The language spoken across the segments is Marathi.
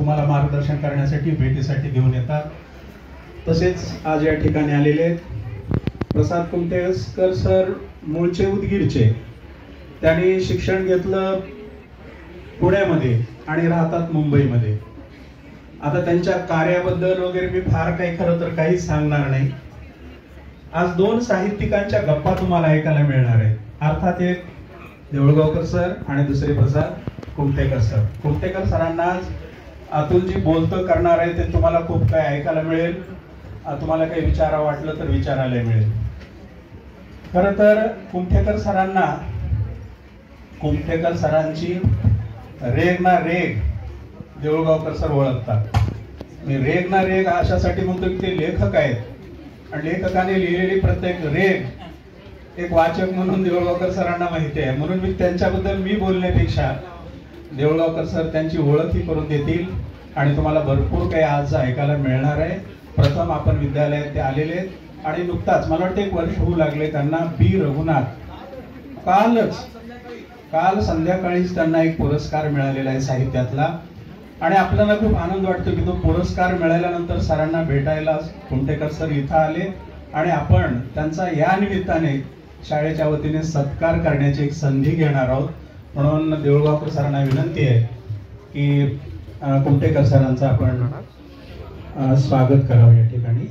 तुम्हाला मार्गदर्शन करण्यासाठी भेटीसाठी घेऊन येतात. तसेच आज या ठिकाणी आलेले प्रसाद कुमटेकर सर मूळचे उदगीरचे, त्यांनी शिक्षण घेतलं पुण्यामध्ये आणि राहतात मुंबईमध्ये. आता त्यांच्या कार्याबद्दल वगैरे मी फार काही खरं तर काहीच सांगणार नाही. आज दोन साहित्यिकांच्या गप्पा तुम्हाला ऐकायला मिळणार आहेत. अर्थात एक देऊळगावकर सर आणि दुसरे प्रसाद कुमटेकर सर. कुमटेकर सरांना आज अतुलजी बोलतं करणार आहे ते तुम्हाला खूप काही ऐकायला मिळेल. तुम्हाला काही विचारा वाटलं तर विचारायला मिळेल. खरं तर कुमटेकर सरांची रेग ना रेग देऊळगावकर सर ओळखतात. मी रेग ना रेग अशासाठी म्हणतो की ते लेखक आहेत आणि लेखकाने लिहिलेली प्रत्येक रेग एक वाचक म्हणून देऊळगावकर सरांना माहिती आहे. म्हणून मी त्यांच्याबद्दल मी बोलण्यापेक्षा देऊळगावकर सर त्यांची ओळखही करून देतील आणि तुम्हाला भरपूर काही आज ऐकायला मिळणार आहे. प्रथम आपण विद्यालयात ते आलेले आणि नुकताच मला वाटतं 1 वर्ष होऊ लागले त्यांना बी रघुनाथ, काल संध्याकाळीच त्यांना एक पुरस्कार मिळालेला आहे साहित्यातला. आणि आपल्याला खूप आनंद वाटतो की तो पुरस्कार मिळाल्यानंतर सरांना भेटायला कुमटेकर सर इथं आले आणि आपण त्यांचा या निमित्ताने शाळेच्या वतीने सत्कार करण्याची एक संधी घेणार आहोत. म्हणून देऊळगावकर सरांना विनंती आहे की कुमटेकर सरांचं आपण स्वागत करावं या ठिकाणी.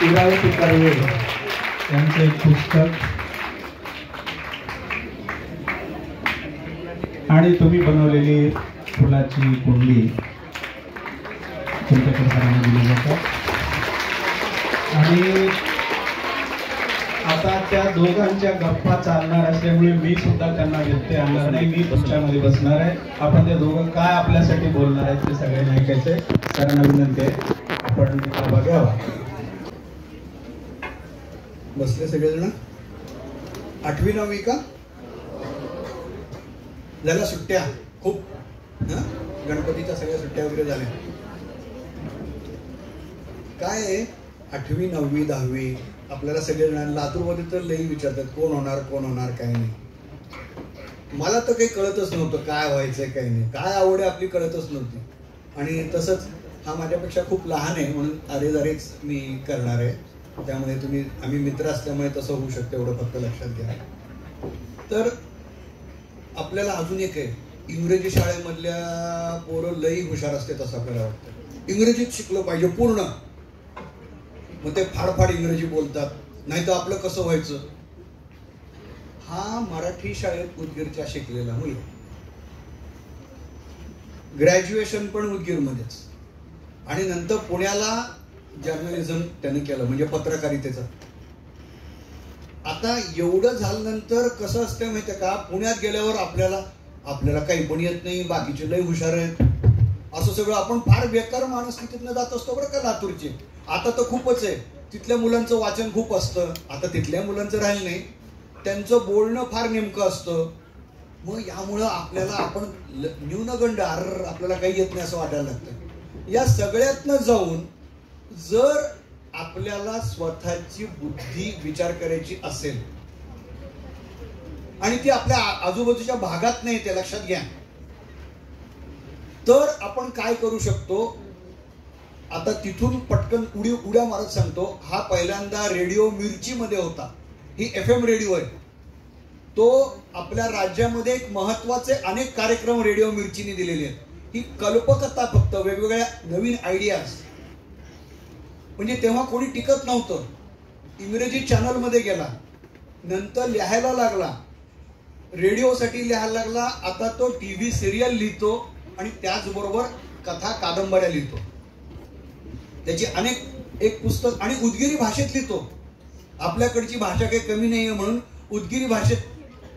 इरावती कर्वे यांचं एक पुस्तक आणि तुम्ही बनवलेली फुलाची कुंडली कुमटेकर सरांना दिली जातात. आणि आता त्या दोघांच्या गप्पा चालणार असल्यामुळे मी सुद्धा त्यांना व्यत्यय आणणार नाही. मी तुमच्यामध्ये बसणार आहे. आपण ते दोघं काय आपल्यासाठी बोलणार आहेत ते सगळ्यांना ऐकायचंय. सरांना विनंती आहे आपण ताबा घ्यावा. बसले सगळेजण. 8वी 9वी का झाल्या सुट्ट्या खूप, गणपतीच्या सगळ्या सुट्ट्या वगैरे झाल्या. काय आहे 8वी 9वी 10वी आपल्याला सगळेजण लातूरमध्ये तर लई विचारतात कोण होणार काही नाही. मला तर काही कळतच नव्हतं काय व्हायचंय काही नाही, काय आवड आहे आपली कळतच नव्हती. आणि तसंच हा माझ्यापेक्षा खूप लहान आहे म्हणून अरेजारेच मी करणार आहे. त्यामुळे आम्ही मित्र असल्यामुळे तसं होऊ शकतं एवढं फक्त लक्षात घ्या. तर आपल्याला अजून एक आहे, इंग्रजी शाळेमधल्या पोरं लई हुशार असते तसं आपल्याला वाटतं. इंग्रजीत शिकलं पाहिजे पूर्ण, मग ते फाडफाड इंग्रजी बोलतात, नाही तर आपलं कसं व्हायचं. हा मराठी शाळेत उदगीरच्या शिकलेला मुलगा, ग्रॅज्युएशन पण उदगीरमध्येच आणि नंतर पुण्याला जर्नलिझम त्याने केलं म्हणजे पत्रकारितेचं. आता एवढं झाल्यानंतर कसं असतं माहितीये का, पुण्यात गेल्यावर आपल्याला काही पण येत नाही, बाकीचे लय हुशार आहेत असं सगळं आपण फार बेकार माणूस तिथनं जात असतो बरं का लातूरचे. आता तर खूपच आहे, तिथल्या मुलांचं वाचन खूप असतं. आता तिथल्या मुलांचं राहिलं नाही, त्यांचं बोलणं फार नेमकं असतं. मग यामुळं आपण न्यूनगंड आपल्याला काही येत नाही असं वाटायला लागतं. या सगळ्यातनं जाऊन जर आपल्याला स्वतःची बुद्धी विचार करायची असेल आणि ती आपल्या आजूबाजूच्या भागात नाही ते लक्षात घ्या, तर आपण काय करू शकतो. आता तिथून पटकन उड्या मारत सांगतो. हा पहिल्यांदा रेडिओ मिरची मध्ये होता. ही FM रेडिओ आहे. तो आपल्या राज्यामध्ये एक महत्वाचे अनेक कार्यक्रम रेडिओ मिरचीने दिलेले आहेत. ही कल्पकता फक्त वेगवेगळ्या नवीन आयडियाज. म्हणजे तेव्हा कोणी टिकत नव्हतं. इंग्रजी चॅनल मध्ये गेला, नंतर लिहायला लागला, रेडिओसाठी लिहायला लागला. आता तो TV सिरियल लिहितो आणि त्याचबरोबर कथा कादंबऱ्या लिहितो. त्याची अनेक एक पुस्तक आणि उदगीरी भाषेत लिहितो. आपल्याकडची भाषा काही कमी नाहीये म्हणून उदगीरी भाषेत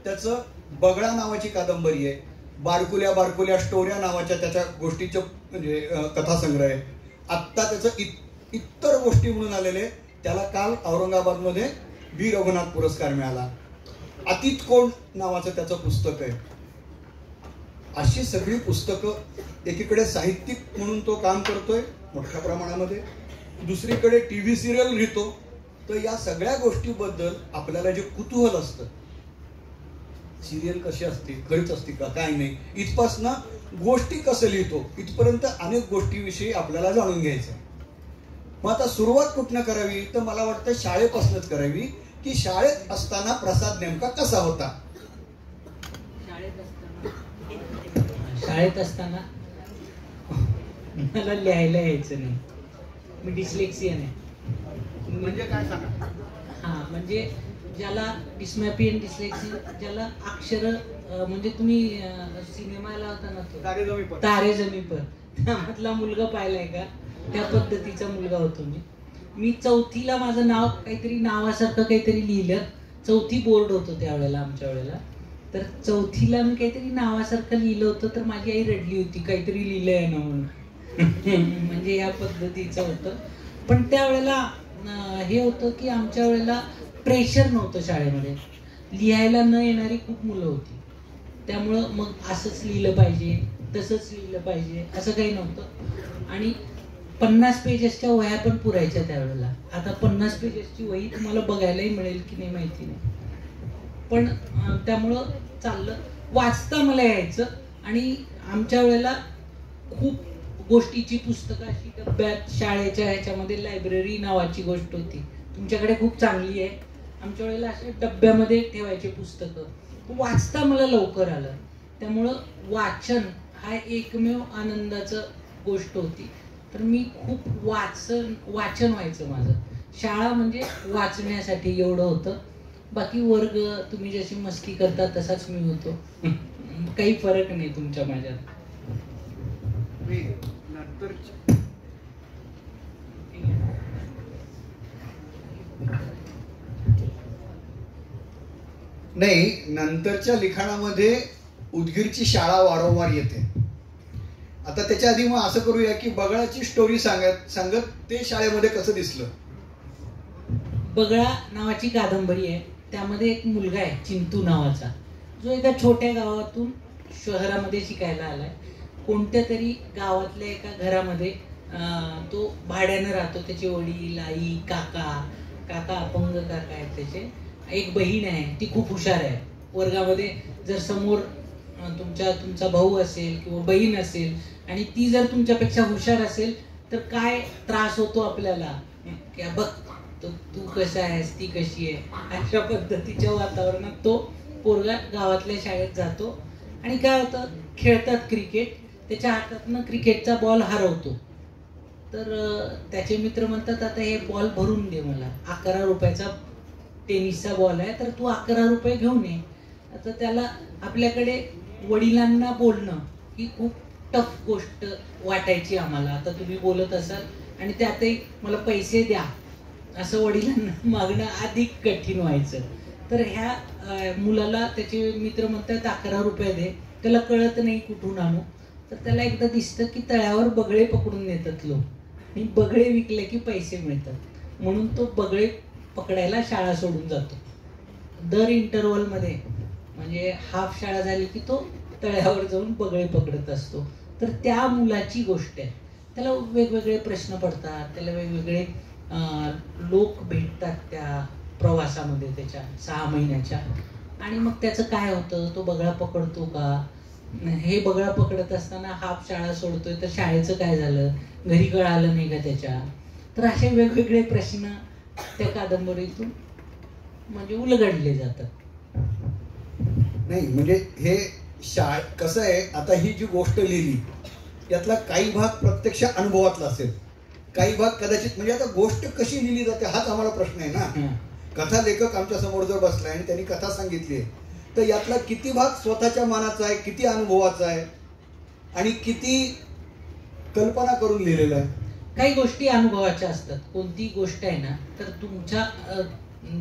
त्याचं बगळा नावाची कादंबरी आहे. बारकुल्या स्टोऱ्या नावाच्या त्याच्या गोष्टीचं म्हणजे कथासंग्रह आहे. आत्ता त्याचं इतर गोष्टी म्हणून आलेले. त्याला काल औरंगाबादमध्ये बी रघुनाथ पुरस्कार मिळाला. अतीत कोण नावाचं त्याचं पुस्तक आहे. अशी सगळी पुस्तकं, एकीकडे साहित्यिक म्हणून तो काम करतोय मोठ्या प्रमाणामध्ये, दुसरीकडे TV सिरियल लिहितो. तर या सगळ्या गोष्टीबद्दल आपल्याला जे कुतूहल असतं, सिरियल कशी असते, खरीच असते का काय नाही, इथपासनं गोष्टी कसं लिहितो इथपर्यंत अनेक गोष्टीविषयी आपल्याला जाणून घ्यायचं. मग आता सुरुवात कुठनं करावी, तर मला वाटतं शाळेपासूनच करावी, की शाळेत असताना प्रसाद नेमका कसा होता. शाळेत असताना मला लिहायला यायचं नाही, मी डिस्लेक्सियन आहे. म्हणजे काय सांगा. हा, म्हणजे ज्याला डिस्मॅपियन डिस्लेक्सियन, ज्याला अक्षर म्हणजे तुम्ही सिनेमाला होता ना तो तारे जमी पर, त्यामधला मुलगा पाहिलाय का, त्या पद्धतीचा मुलगा होतो मी. चौथीला माझं नाव काहीतरी नावासारखं काहीतरी लिहिलं, चौथी बोर्ड होतं त्यावेळेला आमच्या वेळेला, तर चौथीला मी काहीतरी नावासारखं लिहिलं होतं, तर माझी आई रडली होती, काहीतरी लिहिलंय ना म्हणून. म्हणजे या पद्धतीचं होतं. पण त्यावेळेला हे होतं की आमच्या वेळेला प्रेशर नव्हतं शाळेमध्ये, लिहायला न येणारी खूप मुलं होती, त्यामुळं मग असंच लिहिलं पाहिजे तसंच लिहिलं पाहिजे असं काही नव्हतं. आणि 50 पेजेसच्या वह्या पण पुरायच्या त्यावेळेला. आता 50 पेजेसची वही तुम्हाला बघायलाही मिळेल की नाही माहिती नाही, पण त्यामुळं चाललं. वाचता मला यायचं. आणि आमच्या वेळेला खूप गोष्टीची पुस्तकं अशी डब्यात, शाळेच्या ह्याच्यामध्ये लायब्ररी नावाची गोष्ट होती, तुमच्याकडे खूप चांगली आहे. आमच्या वेळेला अशा डब्यामध्ये ठेवायचे पुस्तकं. वाचता मला लवकर आलं, त्यामुळं वाचन हा एकमेव आनंदाचं गोष्ट होती. तर मी खूप वाचन व्हायचं माझं. शाळा म्हणजे वाचण्यासाठी एवढं होतं. बाकी वर्ग तुम्ही जशी मस्ती करता तसाच मी होतो, काही फरक नाही तुमच्या माझ्यात. नाही, नंतरच्या लिखाणामध्ये उदगीरची शाळा वारंवार येते. आता त्याच्या आधी मग असं करूया की बगळाची स्टोरी सांगत ते शाळेमध्ये कसं दिसलं. बगळा नावाची कादंबरी आहे, त्यामध्ये एक मुलगा आहे चिंतू नावाचा, जो एका छोट्या गावातून शहरामध्ये शिकायला आलाय. कोणत्या तरी गावातल्या एका घरामध्ये तो भाड्यानं राहतो. त्याचे वडील, आई, काका अपंग काका आहेत त्याचे. एक बहीण आहे, ती खूप हुशार आहे. वर्गामध्ये जर समोर तुमचा भाऊ असेल किंवा बहीण असेल आणि ती जर तुमच्यापेक्षा हुशार असेल तर काय त्रास होतो आपल्याला, की बघ तू कसा आहेस, ती कशी आहे, अशा पद्धतीच्या वातावरणात तो पोरगा गावातल्या शाळेत जातो. आणि काय होतं, खेळतात क्रिकेट, त्याच्या हातातनं क्रिकेटचा बॉल हरवतो. तर त्याचे मित्र म्हणतात आता हे बॉल भरून दे मला, 11 रुपयाचा टेनिसचा बॉल आहे, तर तू 11 रुपये घेऊन ये. आता त्याला आपल्याकडे वडिलांना बोलणं ही खूप टफ गोष्ट वाटायची आम्हाला. आता तुम्ही बोलत असाल आणि त्यातही मला पैसे द्या असं वडिलांना मागणं अधिक कठीण व्हायचं. तर ह्या मुलाला त्याचे मित्र म्हणतात 11 रुपये दे, त्याला कळत नाही कुठून आणू. तर त्याला एकदा दिसतं की तळ्यावर बगळे पकडून नेतात लोक, आणि बगळे विकले की पैसे मिळतात, म्हणून तो बगळे पकडायला शाळा सोडून जातो. दर इंटरव्हलमध्ये म्हणजे हाफ शाळा झाली की तो तळ्यावर जाऊन बगळे पकडत असतो. तर त्या मुलाची गोष्ट आहे. त्याला वेगवेगळे प्रश्न पडतात, त्याला वेगवेगळे लोक भेटतात त्या प्रवासामध्ये त्याच्या 6 महिन्याच्या. आणि मग त्याचं काय होतं, तो बगळा पकडतो का, हे बगळा पकडत असताना हाफ शाळा सोडतोय तर शाळेचं काय झालं, घरी कळालं नाही का त्याच्या. तर असे वेगवेगळे प्रश्न त्या कादंबरीतून म्हणजे उलगडले जातात. नाही म्हणजे हे कसं आहे, आता ही जी गोष्ट लिहिली यातला काही भाग प्रत्यक्ष अनुभवातला असेल, काही भाग कदाचित, म्हणजे आता गोष्ट कशी लिहिली जाते हाच आम्हाला प्रश्न आहे ना. कथा लेखक आमच्या समोर जर बसलाय आणि त्यांनी कथा सांगितली आहे, तर यातला किती भाग स्वतःच्या मनाचा आहे, किती अनुभवाचा आहे आणि किती कल्पना करून लिहिलेला आहे. काही गोष्टी अनुभवाच्या असतात. कोणती गोष्ट आहे ना, तर तुमच्या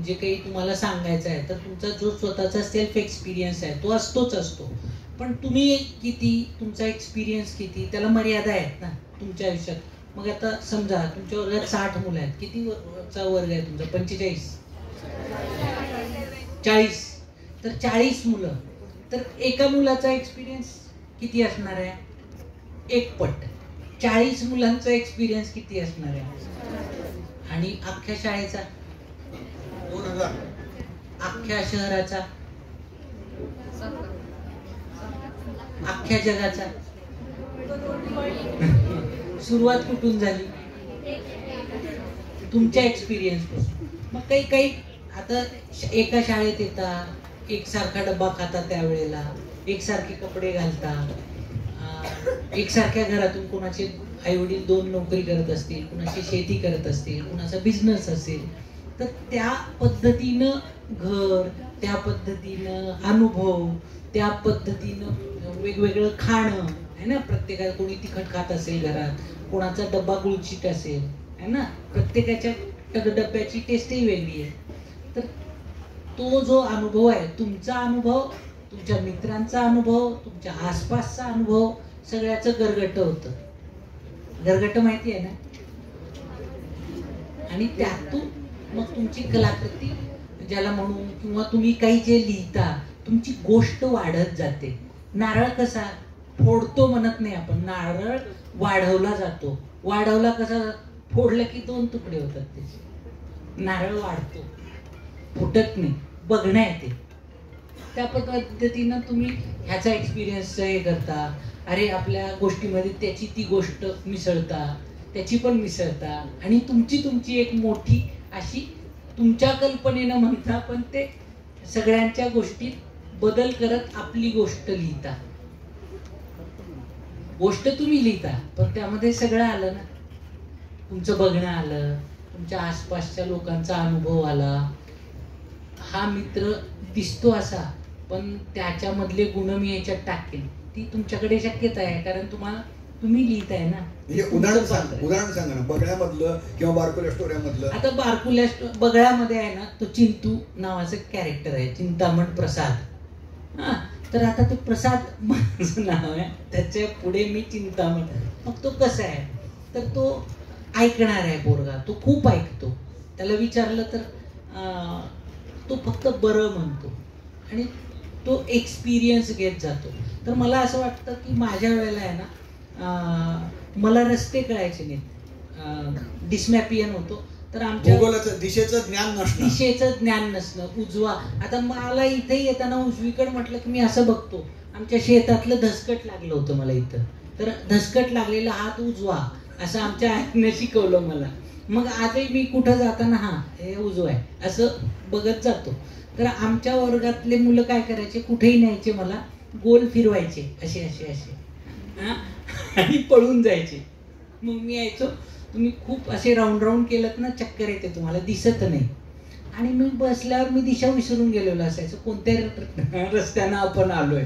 जे काही तुम्हाला सांगायचं आहे तर तुमचा जो स्वतःचा सेल्फ एक्सपिरियन्स आहे तो असतो. पण तुम्ही किती, तुमचा एक्सपिरियन्स किती, त्याला मर्यादा आहेत ना तुमच्या आयुष्यात. मग आता समजा तुमच्या वर्गात 60 मुलं आहेत, किती चा वर्ग आहे तुमचा, 45 40, तर 40 मुलं, तर एका मुलाचा एक्सपिरियन्स किती असणार आहे, 1 पट. 40 मुलांचा एक्सपिरियन्स किती असणार आहे, आणि अख्ख्या शाळेचा, 2000, अख्ख्या शहराचा अख्ख्या जगाचा सुरुवात कुठून झाली? तुमच्या एक्सपिरियन्स पासून. मग काही काही आता एका शाळेत येतात, एकसारखा डब्बा खाता, त्यावेळेला एकसारखे कपडे घालतात, एकसारख्या घरातून कोणाचे आई वडील 2 नोकरी करत असतील, कुणाची शेती करत असतील, कुणाचा बिझनेस असेल, तर त्या पद्धतीनं घर, त्या पद्धतीनं अनुभव, त्या पद्धतीनं वेगवेगळं खाणं आहे ना. प्रत्येकाला कोणी तिखट खात असेल घरात, कोणाचा डब्बा गुळचिट असेल आहे ना, प्रत्येकाच्या डब्याची टेस्टही वेगळी आहे. तर तो जो अनुभव आहे, तुमचा अनुभव, तुमच्या मित्रांचा अनुभव, तुमच्या आसपासचा अनुभव, सगळ्याचं गरगट होतं. गरगट माहिती आहे ना. आणि त्यातून मग तुमची कलाकृती ज्याला म्हणू, किंवा तुम्ही काही जे लिहिता, तुमची गोष्ट वाढत जाते. नारळ कसा फोडतो म्हणत नाही आपण, नारळ वाढवला जातो. वाढवला कसा? फोडलं की 2 तुकडे होतात त्याचे. नारळ वाढतो, फुटत नाही, बघण्या येते. त्या पद्धतीनं तुम्ही ह्याचा एक्सपिरियन्स हे करता. अरे आपल्या गोष्टीमध्ये त्याची ती गोष्ट मिसळता, त्याची पण मिसळता, आणि तुमची एक मोठी अशी तुमच्या कल्पनेनं म्हणता, पण ते सगळ्यांच्या गोष्टीत बदल करत आपली गोष्ट लिहिता. गोष्ट तुम्ही लिहिता, पण त्यामध्ये सगळं आलं ना. तुमचं बघणं आलं, तुमच्या आसपासच्या लोकांचा अनुभव आला. हा मित्र दिसतो असा, पण त्याच्यामधले गुण मी याच्यात टाकेन, ती तुमच्याकडे शक्यता आहे, कारण तुम्ही लिहिताय ना. उदाहरण सांगा ना, बगळ्यामधलं किंवा बारकुल्या स्टोऱ्यामधलं. आता बारकुल्या बगळ्यामध्ये आहे ना, तो चिंतू नावाचं कॅरेक्टर आहे, चिंतामण प्रसाद. हा, तर आता ते प्रसाद माझं नाव आहे, त्याच्या पुढे मी चिंतामण. मग तो कसा आहे, तर तो ऐकणार आहे पोरगा, तो खूप ऐकतो. त्याला विचारलं तर तो फक्त बरं म्हणतो, आणि तो एक्सपिरियन्स घेत जातो. तर मला असं वाटतं की माझ्या वेळेला आहे ना, मला रस्ते कळायचे नाहीत, डिस्मॅपियन होतो. तर आमच्या दिशेचं ज्ञान नसणं, उजवा. आता मला इथे येताना उजवीकडे म्हटलं की मी असं बघतो, आमच्या शेतातलं धसकट लागलं होतं मला इथं, तर धसकट लागलेला हात उजवा, असं आमच्या आईने शिकवलं मला. मग आजही मी कुठं जाताना हा हे उजवा आहे असं बघत जातो. तर आमच्या वर्गातले मुलं काय करायचे, कुठेही न्यायचे, मला गोल फिरवायचे असे असे असे, आणि पळून जायचे. मग मी यायचो, तुम्ही खूप असे राऊंड केलं ना, चक्कर येते, तुम्हाला दिसत नाही. आणि मी बसल्यावर मी दिशा विसरून गेलेलो असायचो, कोणत्या रस्त्यानं आपण आलोय.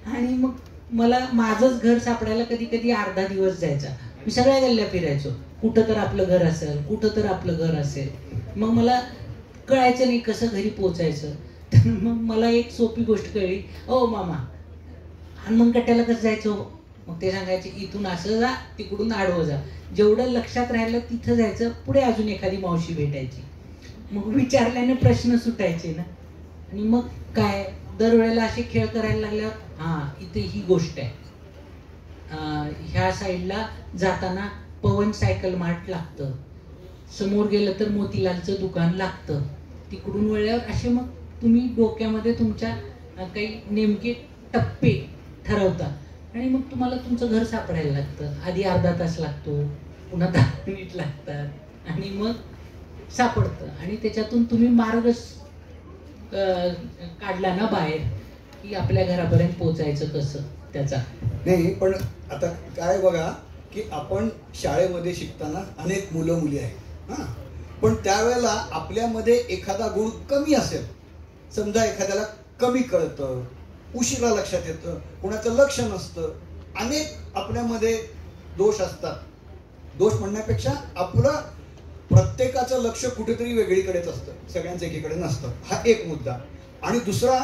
आणि मग मला माझंच घर सापडायला कधी कधी अर्धा दिवस जायचा. मी सगळ्या गल्ल्या फिरायचो, कुठं तर आपलं घर असेल, कुठं तर आपलं घर असेल. मग मला कळायचं नाही कसं घरी पोचायचं. तर मग मला एक सोपी गोष्ट कळली, ओ मामा, हनुमानकट्ट्याला कसं जायचं? मग ते सांगायचे, इथून असं जा, तिकडून आडवं जा. जेवढं लक्षात राहिलं तिथं जायचं, पुढे अजून एखादी मावशी भेटायची. मग विचारल्याने प्रश्न सुटायचे ना. आणि मग काय, दरवेळेला असे खेळ करायला लागल्यावर, हा इथे ही गोष्ट आहे, ह्या साईडला जाताना पवन सायकल मार्ट लागतं, समोर गेलं तर मोतीलालचं दुकान लागतं, तिकडून वळल्यावर असे. मग तुम्ही डोक्यामध्ये तुमच्या काही नेमके टप्पे ठरवता, आणि मग तुम्हाला तुमचं घर सापडायला लागतं. आधी अर्धा तास लागतो, पुन्हा 10 मिनिट लागतात, आणि मग सापडतं. आणि त्याच्यातून तुम्ही मार्ग काढला ना बाहेर, की आपल्या घरापर्यंत पोचायचं कसं त्याचा. नाही, पण आता काय बघा की आपण शाळेमध्ये शिकताना अनेक मुलं मुली आहेत, हा, पण त्यावेळेला आपल्यामध्ये एखादा गुण कमी असेल, समजा एखाद्याला कमी कळतं, उशिरा लक्षात येतं, कोणाचं लक्ष नसतं, अनेक आपल्यामध्ये दोष असतात. दोष म्हणण्यापेक्षा आपलं प्रत्येकाचं लक्ष कुठेतरी वेगळीकडेच असतं, सगळ्यांचं एकीकडे नसतं. हा एक मुद्दा. आणि दुसरा,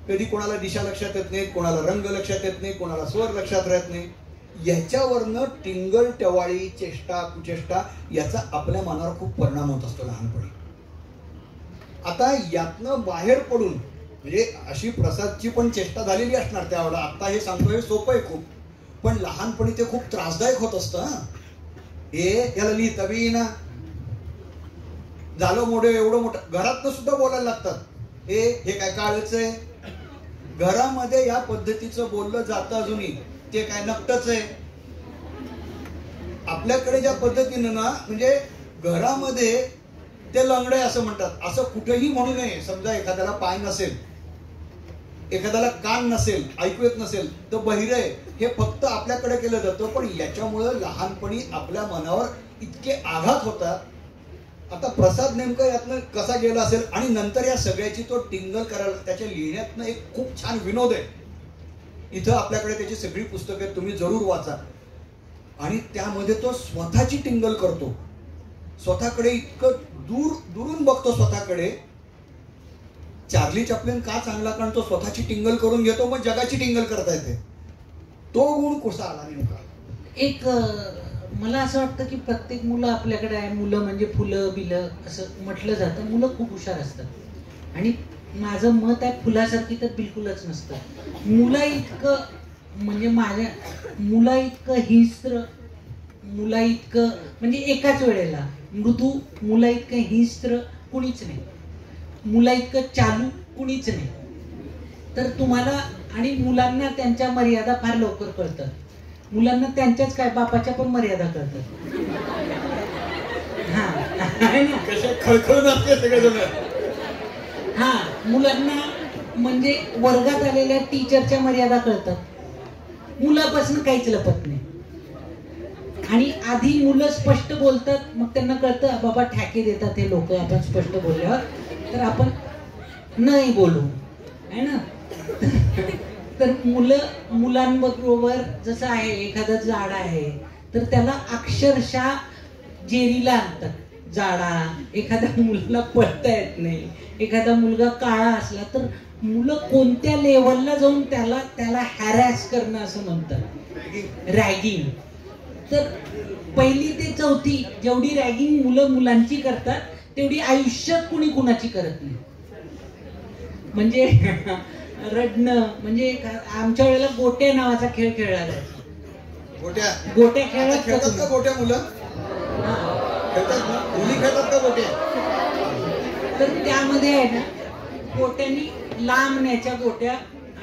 कधी कोणाला दिशा लक्षात येत नाही, कोणाला रंग लक्षात येत नाही, कोणाला स्वर लक्षात राहत नाही. याच्यावरनं टिंगल टवाळी, चेष्टा कुचेष्टा याचा आपल्या मनावर खूप परिणाम होत असतो लहानपणी. आता यातनं बाहेर पडून, म्हणजे अशी प्रसादची पण चेष्टा झालेली असणार त्यावेळेला, आता हे सांगतो हे सोपं आहे खूप, पण लहानपणी ते खूप त्रासदायक होत असतं. हे याला लिहिता बी ना, झालं मोठं, एवढं मोठं, घरातनं सुद्धा बोलायला लागतात, हे काय काळच आहे, घरामध्ये या पद्धतीचं बोललं जातं अजूनही, ते काय नक्तच आहे. आपल्याकडे ज्या पद्धतीनं ना, म्हणजे घरामध्ये ते लंगडे असं म्हणतात, असं कुठेही म्हणू नये. समजा एखाद्याला पाय नसेल, एखाद्याला कान नसेल, ऐकू येत नसेल, तर बहिरे आहे, हे फक्त आपल्याकडे केलं जातं. पण याच्यामुळं लहानपणी आपल्या मनावर इतके आघात होतात. आता प्रसाद नेमकं यातनं कसा गेला असेल, आणि नंतर या सगळ्याची तो टिंगल करायला, त्याच्या लिहिण्यातनं एक खूप छान विनोद आहे. इथं आपल्याकडे त्याची सगळी पुस्तकं आहेत, तुम्ही जरूर वाचा. आणि त्यामध्ये तो स्वतःची टिंगल करतो, स्वतःकडे इतकं दुरून बघतो स्वतःकडे. चार्ली चॅप्लिन का चांगला, कारण तो स्वतःची टिंगल करून घेतो, मग जगाची टिंगल करता येते. तो गुण कसा आला नेमका? एक मला असं वाटतं की प्रत्येक मुलं आपल्याकडे आहे, मुलं म्हणजे फुलं बिलं असं म्हटलं जातं. मुलं खूप हुशार असतात आणि माझं मत आहे फुलासारखी तर बिलकुलच नसतं. मुला इतकं म्हणजे मुला इतकं हिंस्त्र, मुला इतकं म्हणजे एकाच वेळेला मृदू, मुला इतकं हिंस्त्र कुणीच नाही, मुला इतकं चालू कुणीच नाही. तर तुम्हाला आणि मुलांना त्यांच्या मर्यादा फार लवकर कळतात. मुलांना त्यांच्याच काय बापाच्या पण मर्यादा कळतात. हा कसे खळखळून असते सगळेजण. हा, मुलांना म्हणजे वर्गात आलेल्या टीचरच्या मर्यादा कळतात. मुलापासून काहीच लपत नाही. आणि आधी मुलं स्पष्ट बोलतात, मग त्यांना कळतं बाबा ठॅके देतात हे लोक आपण स्पष्ट बोलल्यावर, तर आपण नाही बोलू, आहे ना. तर मुलांबरोबर जसं आहे, एखादं झाड आहे तर त्याला अक्षरशः जेरीला आणतात झाडा. एखाद्या मुलाला पळता येत नाही, एखादा मुलगा काळा असला तर मुलं कोणत्या लेवलला जाऊन त्याला हॅरॅस करणं असं म्हणतात, रॅगिंग. तर 1ली ते 4थी जेवढी रॅगिंग मुलांची करतात तेवढी आयुष्यात कुणी कुणाची करत नाही. म्हणजे रडणं म्हणजे आमच्या वेळेला गोट्या नावाचा खेळ खेळला जायचा. गोट्या खेळतात का गोट्या? मुलं खेळतात ना, मुली खेळतात का गोट्या? तर त्यामध्ये आहे ना, गोट्यांनी लांब न्यायच्या गोट्या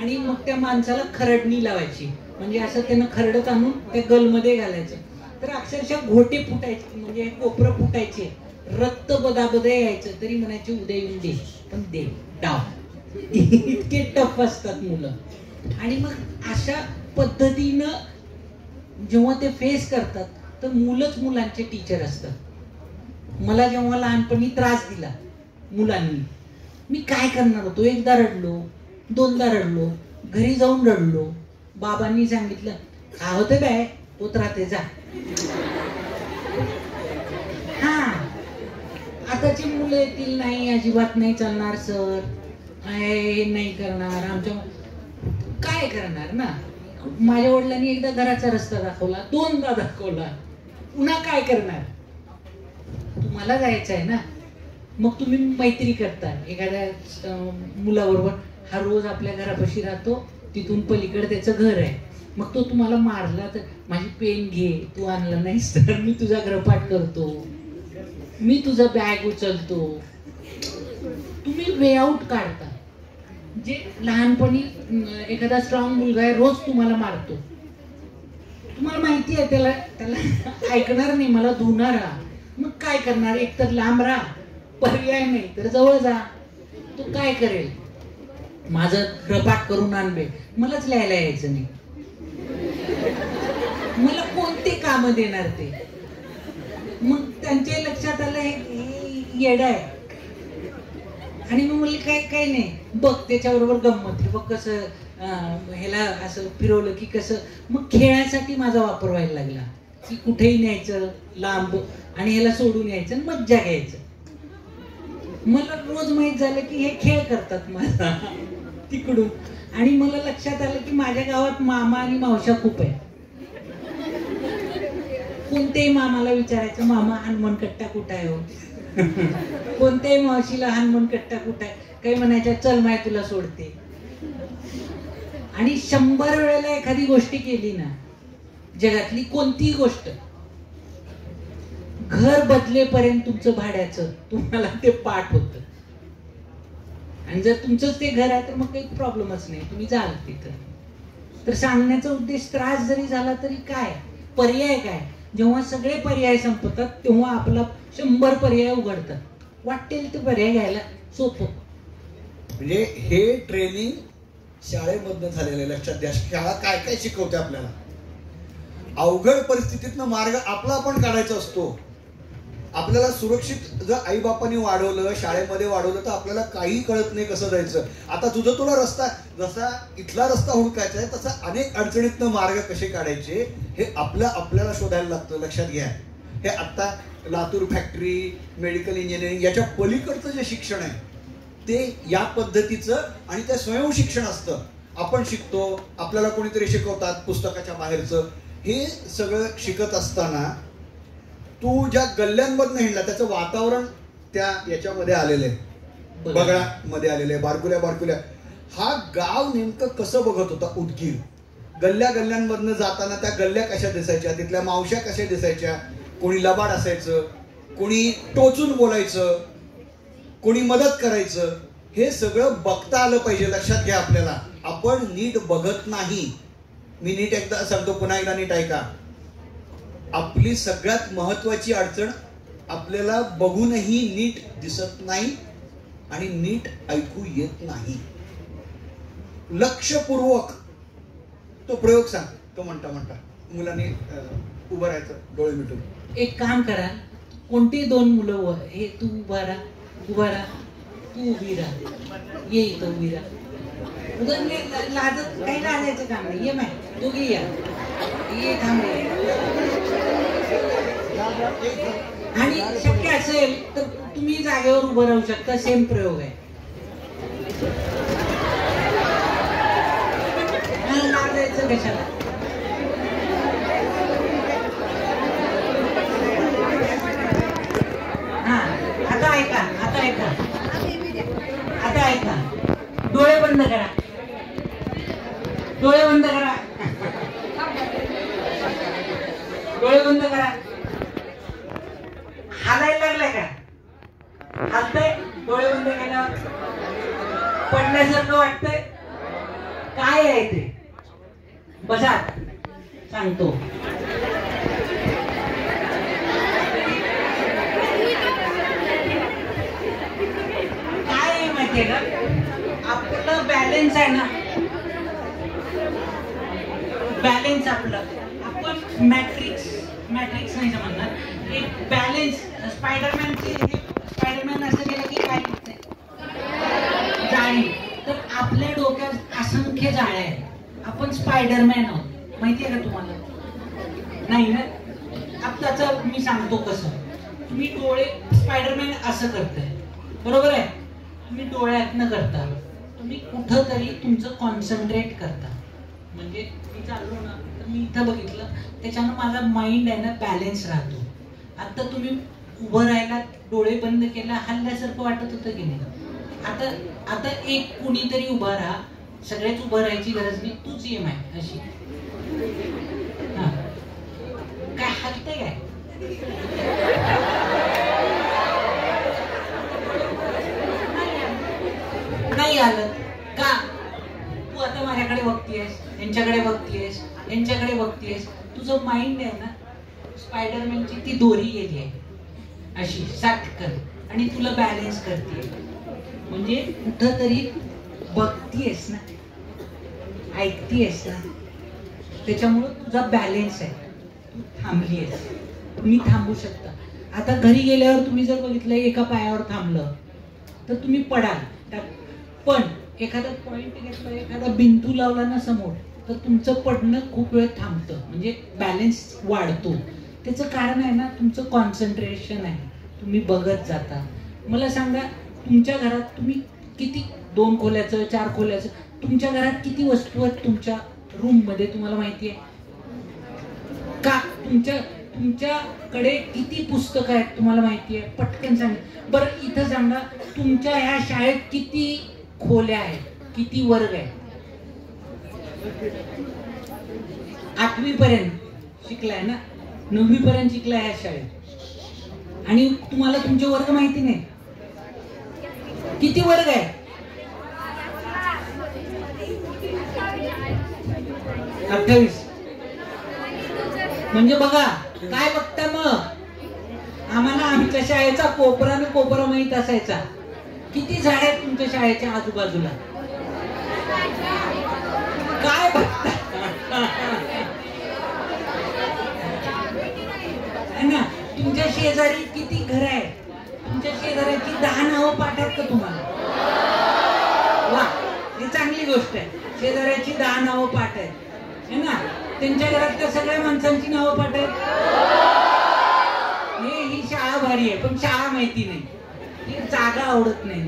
आणि मग त्या माणसाला खरडणी लावायची, म्हणजे असं त्यानं खरडत आणून त्या गलमध्ये घालायचं. तर अक्षरशः घोटे फुटायचे, म्हणजे कोपरं फुटायचे, रक्त बदाबदा यायचं, तरी म्हणायचे उद्या येऊन दे, पण दे डाव. इतके टफ असतात मुलं. आणि मग अशा पद्धतीनं जेव्हा ते फेस करतात तर मुलंच मुलांचे टीचर असतात. मला जेव्हा लहानपणी त्रास दिला मुलांनी, मी काय करणार होतो, एकदा रडलो, 2दा रडलो, घरी जाऊन रडलो. बाबांनी सांगितलं काय होतं काय होत राहते जा. हा, आताची मुलं येतील नाही अजिबात नाही चालणार सर, हे नाही करणार, आमच्या काय करणार ना. माझ्या वडिलांनी एकदा घराचा रस्ता दाखवला, 2दा दाखवला, पुन्हा काय करणार. तुम्हाला जायचं आहे ना, मग तुम्ही मैत्री करता एखाद्या मुलाबरोबर. हा रोज आपल्या घरापाशी राहतो, तिथून पलीकडे त्याचं घर आहे. मग तो तुम्हाला मारला तर माझी पेन घे, तू आणला नाहीस तर मी तुझा गृहपाठ करतो, मी तुझा बॅग उचलतो. तुम्ही वे आउट काढता. जे लहानपणी एखादा स्ट्रॉंग मुलगा आहे, रोज तुम्हाला मारतो, तुम्हाला माहिती आहे त्याला ऐकणार नाही, मला धुणारा. मग काय करणार, एकतर लांब राहा, पर्याय नाही तर जवळ जा. तो काय करेल, माझं गृहपाठ करून आणबे, मलाच लिहायला यायचं नाही, मला कोणते काम देणार ते. मग त्यांच्या लक्षात आलं हे येडा आहे. आणि मग म्हणले काय नाही, बघ त्याच्याबरोबर गंमत आहे, बघ कसं ह्याला असं फिरवलं की कसं. मग खेळासाठी माझा वापर व्हायला लागला, की कुठेही न्यायचं लांब आणि ह्याला सोडून यायचं आणि मज्जा घ्यायचं. मला रोज माहित झालं की हे खेळ करतात माझा तिकडून. आणि मला लक्षात आलं की माझ्या गावात मामा आणि मावशा खूप आहे. कोणत्याही मामाला विचारायचं मामा हनुमानकट्टा कुठं आहे हो. कोणत्याही मावशीला हनुमानकट्टा कुठं आहे, काही म्हणायच्या चल माय तुला सोडते. आणि 100 वेळेला एखादी गोष्टी केली ना, जगातली कोणतीही गोष्ट, घर बदलेपर्यंत तुमचं भाड्याचं तुम्हाला ते पाठ होतं. आणि जर तुमचंच ते घर आहे तर मग काही प्रॉब्लेमच नाही, तुम्ही जाल तिथं. तर सांगण्याचा उद्देश त्रास जरी झाला तरी काय पर्याय काय, जेव्हा सगळे पर्याय संपतात तेव्हा आपला 100 पर्याय उघडतात. वाटेल ते पर्याय घ्यायला सोपं. म्हणजे हे ट्रेनिंग शाळेमधनं झालेलं आहे. लक्षात द्या, शाळा काय काय शिकवते आपल्याला. अवघड परिस्थितीतनं मार्ग आपला आपण काढायचा असतो. आपल्याला सुरक्षित जर आईबापांनी वाढवलं, शाळेमध्ये वाढवलं, तर आपल्याला काही कळत नाही कसं जायचं. आता तुला रस्ता, जसा इथला रस्ता हुडकायचा आहे तसा अनेक अडचणीतनं मार्ग कसे काढायचे हे आपल्याला शोधायला लागतं. लक्षात घ्या. हे आता लातूर फॅक्टरी, मेडिकल इंजिनिअरिंग याच्या पलीकडचं जे शिक्षण आहे ते या पद्धतीचं आणि ते स्वयं शिक्षण असतं. आपण शिकतो, आपल्याला कोणीतरी शिकवतात पुस्तकाच्या बाहेरचं. हे सगळं शिकत असताना तू ज्या गल्ल्यांमधनं हिंडला त्याचं वातावरण त्या याच्यामध्ये आलेलं आहे, बगळामध्ये आलेलं आहे. बारकुल्या हा गाव नेमकं कसं बघत होता उदगीर. गल्ल्यांमधनं जाताना त्या गल्ल्या कशा दिसायच्या, तिथल्या मावश्या कशा दिसायच्या, कोणी लबाड असायचं, कोणी टोचून बोलायचं, कोणी मदत करायचं, हे सगळं बघता आलं पाहिजे. लक्षात घ्या, आपल्याला आपण नीट बघत नाही. मी नीट एकदा सांगतो, पुन्हा एकदा नीट ऐका. आपली सगळ्यात महत्वाची अडचण आपल्याला बघूनही नीट दिसत नाही आणि नीट ऐकू येत नाही. लक्षपूर्वक तो प्रयोग सांग. तो म्हणता मुलांनी उभं राहायचं डोळे मिटून. एक काम करा, कोणती 2 मुलं हे तू उभा राहा, तू उभी राहा, ये इथं उभी राहा. लाजत काही लाजायचं काम नाही. ये माय दोघी या, ये थांबे. आणि शक्य असेल तर तुम्ही जागेवर उभं राहू शकता. सेम प्रयोग आहे. लाजायचं कशाला. हा, आता ऐका. डोळे बंद करा. डोळे बंद करा. हालायला लागलाय का? हालतंय? डोळे बंद केल्यावर पडल्यासारखं वाटतंय? काय आहे ते? बसा, सांगतो. काय आहे माहितीये का, आपलं बॅलन्स आहे ना, बॅलन्स आपलं, आपण मॅट्रिक्स नाही समजणार. एक बॅलन्स स्पायडरमॅन असं केलं की काय जाळी. तर आपल्या डोक्यात असंख्य जाळ्या आहेत. आपण स्पायडरमॅन आहोत, माहितीये का तुम्हाला? नाही ना. आत्ताच मी सांगतो कसं. तुम्ही डोळे, स्पायडरमॅन असं करताय, बरोबर आहे? तुम्ही डोळ्यातनं करता, तुम्ही कुठं तरी तुमचं कॉन्सन्ट्रेट करता. म्हणजे मी चाललो ना, तर मी इथं बघितलं, त्याच्यानं माझा माइंड आहे ना बॅलन्स राहतो. आता तुम्ही उभं राहायला, डोळे बंद केला, हल्ल्यासारखं वाटत होतं की नाही? आता एक कुणीतरी उभा राहा. सगळेच उभं राहायची गरज नाही, तूच ये माय अशी. हा, काय हलतंय काय? नाही आलं का? तू आता माझ्याकडे बघतीयस, यांच्याकडे बघतीयस, यांच्याकडे बघतीयस. तुझं माइंड आहे ना, स्पायडरमॅनची ती दोरी गेली आहे अशी साटकन, आणि तुला बॅलन्स करते. म्हणजे कुठं तरी बघतीयस ना, ऐकतीयस ना, त्याच्यामुळं तुझा बॅलन्स आहे. तू थांबलीयस, तुम्ही थांबू शकता. आता घरी गेल्यावर तुम्ही जर बघितलं एका पायावर थांबलं तर तुम्ही पडाल. पण एखादा पॉइंट घेतला, एखादा बिंदू लावला ना समोर, तर तुमचं पडणं खूप वेळ थांबतं. म्हणजे बॅलन्स वाढतो. त्याचं कारण आहे ना, तुमचं कॉन्सन्ट्रेशन आहे. तुम्ही बघत जाता. मला सांगा, तुमच्या घरात तुम्ही किती 2 खोल्याचं 4 खोल्याचं, तुमच्या घरात किती वस्तू आहेत तुमच्या रूम मध्ये, तुम्हाला माहिती आहे का? तुमच्याकडे किती पुस्तकं आहेत तुम्हाला माहिती आहे? पटकन सांगा बरं. इथं सांगा, तुमच्या ह्या शाळेत किती खोल्या आहेत, किती वर्ग आहेत? 8वी पर्यंत शिकलाय ना, 9वी पर्यंत शिकलाय ह्या शाळेत, आणि तुम्हाला तुमचे वर्ग माहिती नाही. किती वर्ग आहे? 28. म्हणजे बघा काय बघता मग, आम्हाला आमच्या शाळेचा कोपरा न कोपरा माहित असायचा. किती झाड आहेत तुमच्या शाळेच्या आजूबाजूला? काय बघता ना, तुमच्या शेजारी किती घर आहे? तुमच्या शेजाऱ्याची 10 नावं पाठ आहेत का तुम्हाला? वा, ही चांगली गोष्ट आहे. शेजाऱ्याची 10 नावं पाठ आहेत है ना. त्यांच्या घरातल्या सगळ्या माणसांची नावं पाठ आहेत. ही शाळा भारी आहे, पण शाळा माहिती नाही, ही जागा आवडत नाही,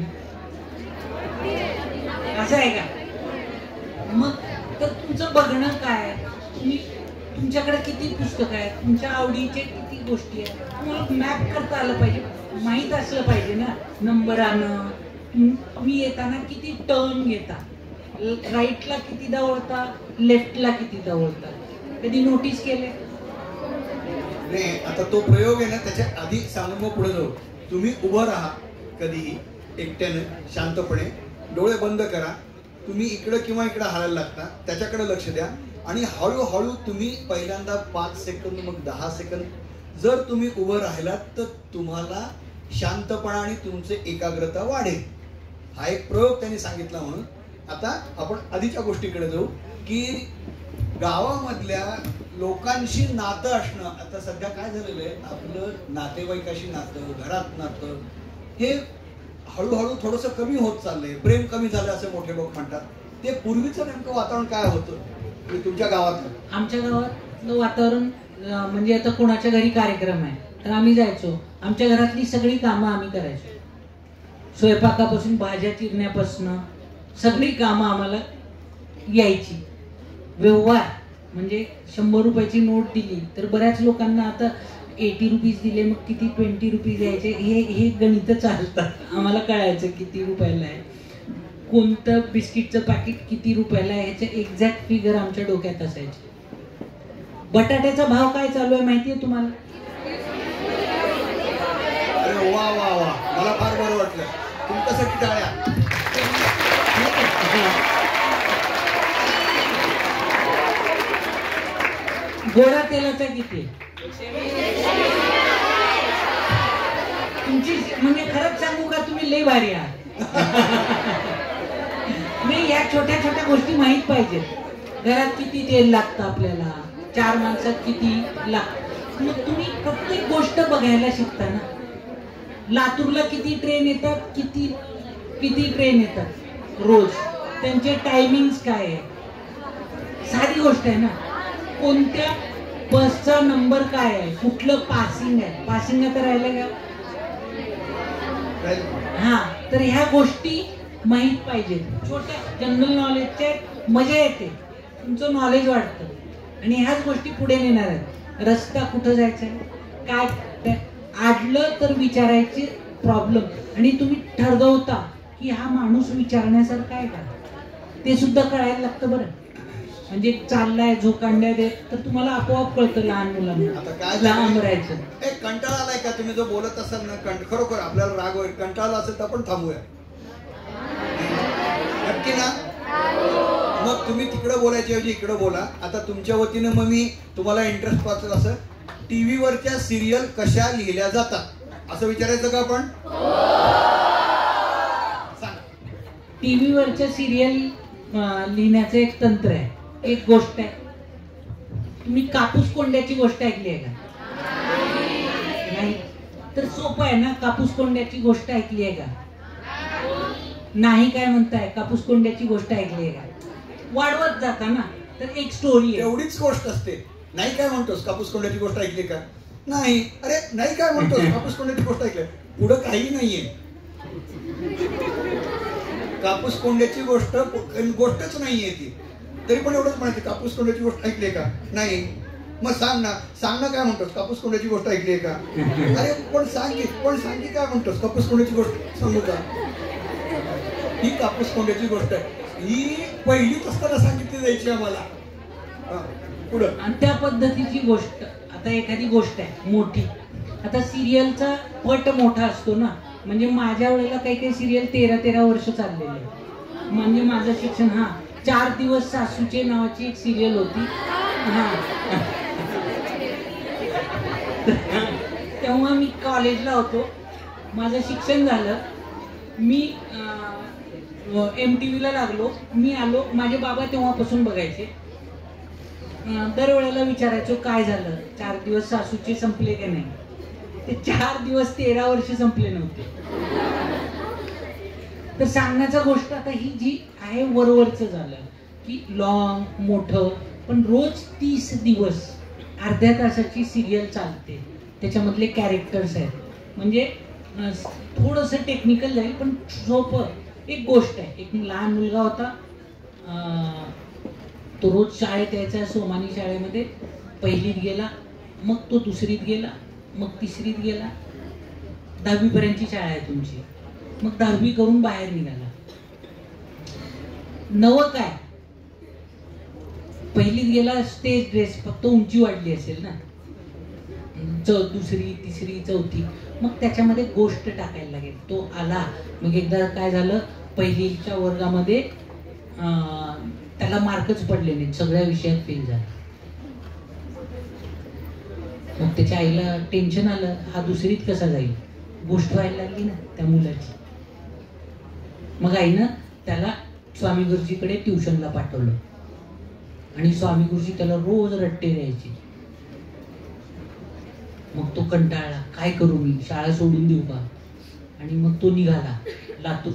असं आहे का? मग तर तुमचं बघणं काय? तुमच्याकडे किती पुस्तकं आहेत, तुमच्या आवडीचे किती गोष्टी आहेत, तुम्हाला मॅप करता आलं पाहिजे, माहीत असलं पाहिजे ना. नंबरानं तुम्ही येताना किती टर्न घेता, राईटला कितीदा वळता, लेफ्टला कितीदा वळता, कधी नोटीस केले? नाही, आता तो प्रयोग आहे ना, त्याच्या आधी सांगून मग पुढे जाऊ. तुम्ही उभं राहा कधीही एकट्यानं, शांतपणे डोळे बंद करा. तुम्ही इकडं किंवा इकडं हालायला लागता, त्याच्याकडे लक्ष द्या आणि हळूहळू तुम्ही पहिल्यांदा 5 सेकंद, मग 10 सेकंद जर तुम्ही उभं राहिलात तर तुम्हाला शांतपणा आणि तुमचे एकाग्रता वाढेल. हा एक प्रयोग त्यांनी सांगितला म्हणून. आता आपण आधीच्या गोष्टीकडे जाऊ की गावामधल्या लोकांशी नातं असणं. आता सध्या काय झालेलं आहे, आपलं नातेवाईकाशी नातं, घरात नातं हे हळूहळू थोडंसं कमी होत चाललंय. प्रेम कमी झालं असं मोठे लोक म्हणतात. ते पूर्वीचं नेमकं वातावरण काय होतं तुमच्या गावात? आमच्या गावातलं वातावरण म्हणजे आता कोणाच्या घरी कार्यक्रम आहे तर आम्ही जायचो, आमच्या घरातली सगळी कामं आम्ही करायचो. स्वयंपाकापासून भाज्या चिरण्यापासून सगळी कामं आम्हाला यायची. व्यवहार म्हणजे 100 रुपयाची नोट दिली तर बऱ्याच लोकांना आता 80 रुपीज दिले मग किती 20 रुपीज यायचे, हे गणित चालतात. आम्हाला कळायचं किती रुपयाला आहे, कोणतं बिस्किटचं पॅकेट किती रुपयाला आहे, ह्याचे एक्झॅक्ट फिगर आमच्या डोक्यात असायचे. बटाट्याचा भाव काय चालू आहे माहिती आहे तुम्हाला? अरे वा वा वा, मला फार बरं वाटलं. तुमच्यासाठी टाळ्या. गोडा तेलाचा किती? तुमची म्हणजे खरंच सांगू का, तुम्ही लई भारी आहात. नाही, या छोट्या छोट्या गोष्टी माहित पाहिजेत. घरात किती तेल लागतं आपल्याला, 4 माणसात किती लागतं, मग तुम्ही प्रत्येक गोष्ट बघायला शिकता ना. लातूरला किती ट्रेन येतात, किती ट्रेन येतात रोज, त्यांचे टायमिंग्स काय आहे, साधी गोष्ट आहे ना. कोणत्या बसचा नंबर काय आहे, कुठलं पासिंग आहे, पासिंग तर राहिलं का? हा, तर ह्या गोष्टी माहित पाहिजेत. छोट्या जनरल नॉलेजचे मजा येते, तुमचं नॉलेज वाढतं आणि ह्याच गोष्टी पुढे नेणार आहेत. रस्ता कुठं जायचा आहे, काय आडलं तर विचारायचे प्रॉब्लेम, आणि तुम्ही ठरवता की हा माणूस विचारण्यासारखा आहे का, ते सुद्धा कळायला लागतं. बरं म्हणजे चाललाय झोकांड्या देत तर तुम्हाला आपोआप कळतं लहान मुलांना. आता काय लांब राहायचं. एक कंटाळा आलाय का तुम्ही जो बोलत असाल ना, खरोखर आपल्याला राग होईल, कंटाळा असेल तर आपण थांबूया नक्की ना. मग तुम्ही तिकडं बोलायच्या ऐवजी इकडं बोला. आता तुमच्या वतीनं मग मी तुम्हाला इंटरेस्ट पाहतो असं, टीव्हीवरच्या सिरियल कशा लिहिल्या जातात असं विचारायचं का आपण? टीव्हीवरच्या सिरियल लिहिण्याचं एक तंत्र आहे, एक गोष्ट आहे. तुम्ही कापूस कोंड्याची गोष्ट ऐकली आहे का? नाही, तर सोपं आहे ना. कापूस कोंड्याची गोष्ट ऐकली आहे का? नाही, काय म्हणताय? कापूस कोंड्याची गोष्ट ऐकली आहे का? वाढवत जाता ना, तर एक स्टोरी आहे. एवढीच गोष्ट असते. नाही काय म्हणतोस, कापूस कोंड्याची गोष्ट ऐकली का? नाही. अरे नाही काय म्हणतोस, कापूस कोंड्याची गोष्ट ऐकली. पुढं काही नाहीये. कापूस कोंड्याची गोष्टच नाहीये ती, तरी पण एवढंच म्हणायचं कापूस कोंड्याची गोष्ट ऐकली का? नाही. मग सांग ना काय म्हणतोस, कापूस कोंड्याची गोष्ट ऐकली का? अरे पण सांगी काय म्हणतोस, कापूस कोंड्याची गोष्ट सांगू का? ही कापूस कोंड्याची गोष्ट आहे, ही पहिलीच असताना सांगितली जायची आम्हाला. पुढं आणि त्या पद्धतीची गोष्ट. आता एखादी गोष्ट आहे मोठी, आता सिरियलचा पट मोठा असतो ना. म्हणजे माझ्या वेळेला काही सिरियल 13 वर्ष चाललेले, म्हणजे माझं शिक्षण 4 दिवस सासूचे नावाची एक सिरियल होती. हा तेव्हा मी कॉलेजला होतो, माझं शिक्षण झालं, मी MTVला लागलो, मी आलो, माझे बाबा तेव्हापासून बघायचे. दरवेळेला विचारायचो काय झालं, 4 दिवस सासूचे संपले का नाही. ते 4 दिवस 13 वर्ष संपले नव्हते. तर सांगण्याचा गोष्ट आता ही जी आहे वरवरचं झालं की लॉंग मोठं, पण रोज 30 दिवस अर्ध्या तासाची सिरियल चालते, त्याच्यामधले कॅरेक्टर्स आहेत. म्हणजे थोडंसं टेक्निकल जाईल पण सोपं. एक गोष्ट आहे, एक लहान मुलगा होता, तो रोज शाळेत यायचा, सोमानी शाळेमध्ये. पहिलीत गेला, मग तो दुसरीत गेला, मग तिसरीत गेला. 10वी पर्यंतची शाळा आहे तुमची. मग 10वी करून बाहेर निघाला. नवं काय, पहिलीत गेला, स्टेज ड्रेस, फक्त उंची वाढली असेल ना, दुसरी तिसरी चौथी, मग त्याच्यामध्ये गोष्ट टाकायला लागेल. तो आला, मग एकदा काय झालं, पहिलीच्या वर्गामध्ये त्याला मार्कच पडले नाहीत, सगळ्या विषयात फेल झाला. मग त्याच्या आईला टेन्शन आलं, हा दुसरीत कसा जाईल, गोष्ट व्हायला लागली ना त्या मुलाची. मग आईनं त्याला स्वामी गुरुजीकडे ट्युशनला पाठवलं आणि स्वामी गुरुजी त्याला रोज रट्टे द्यायचे. मग तो कंटाळला, काय करू मी, शाळा सोडून देऊ का. आणि मग तो निघाला लातूर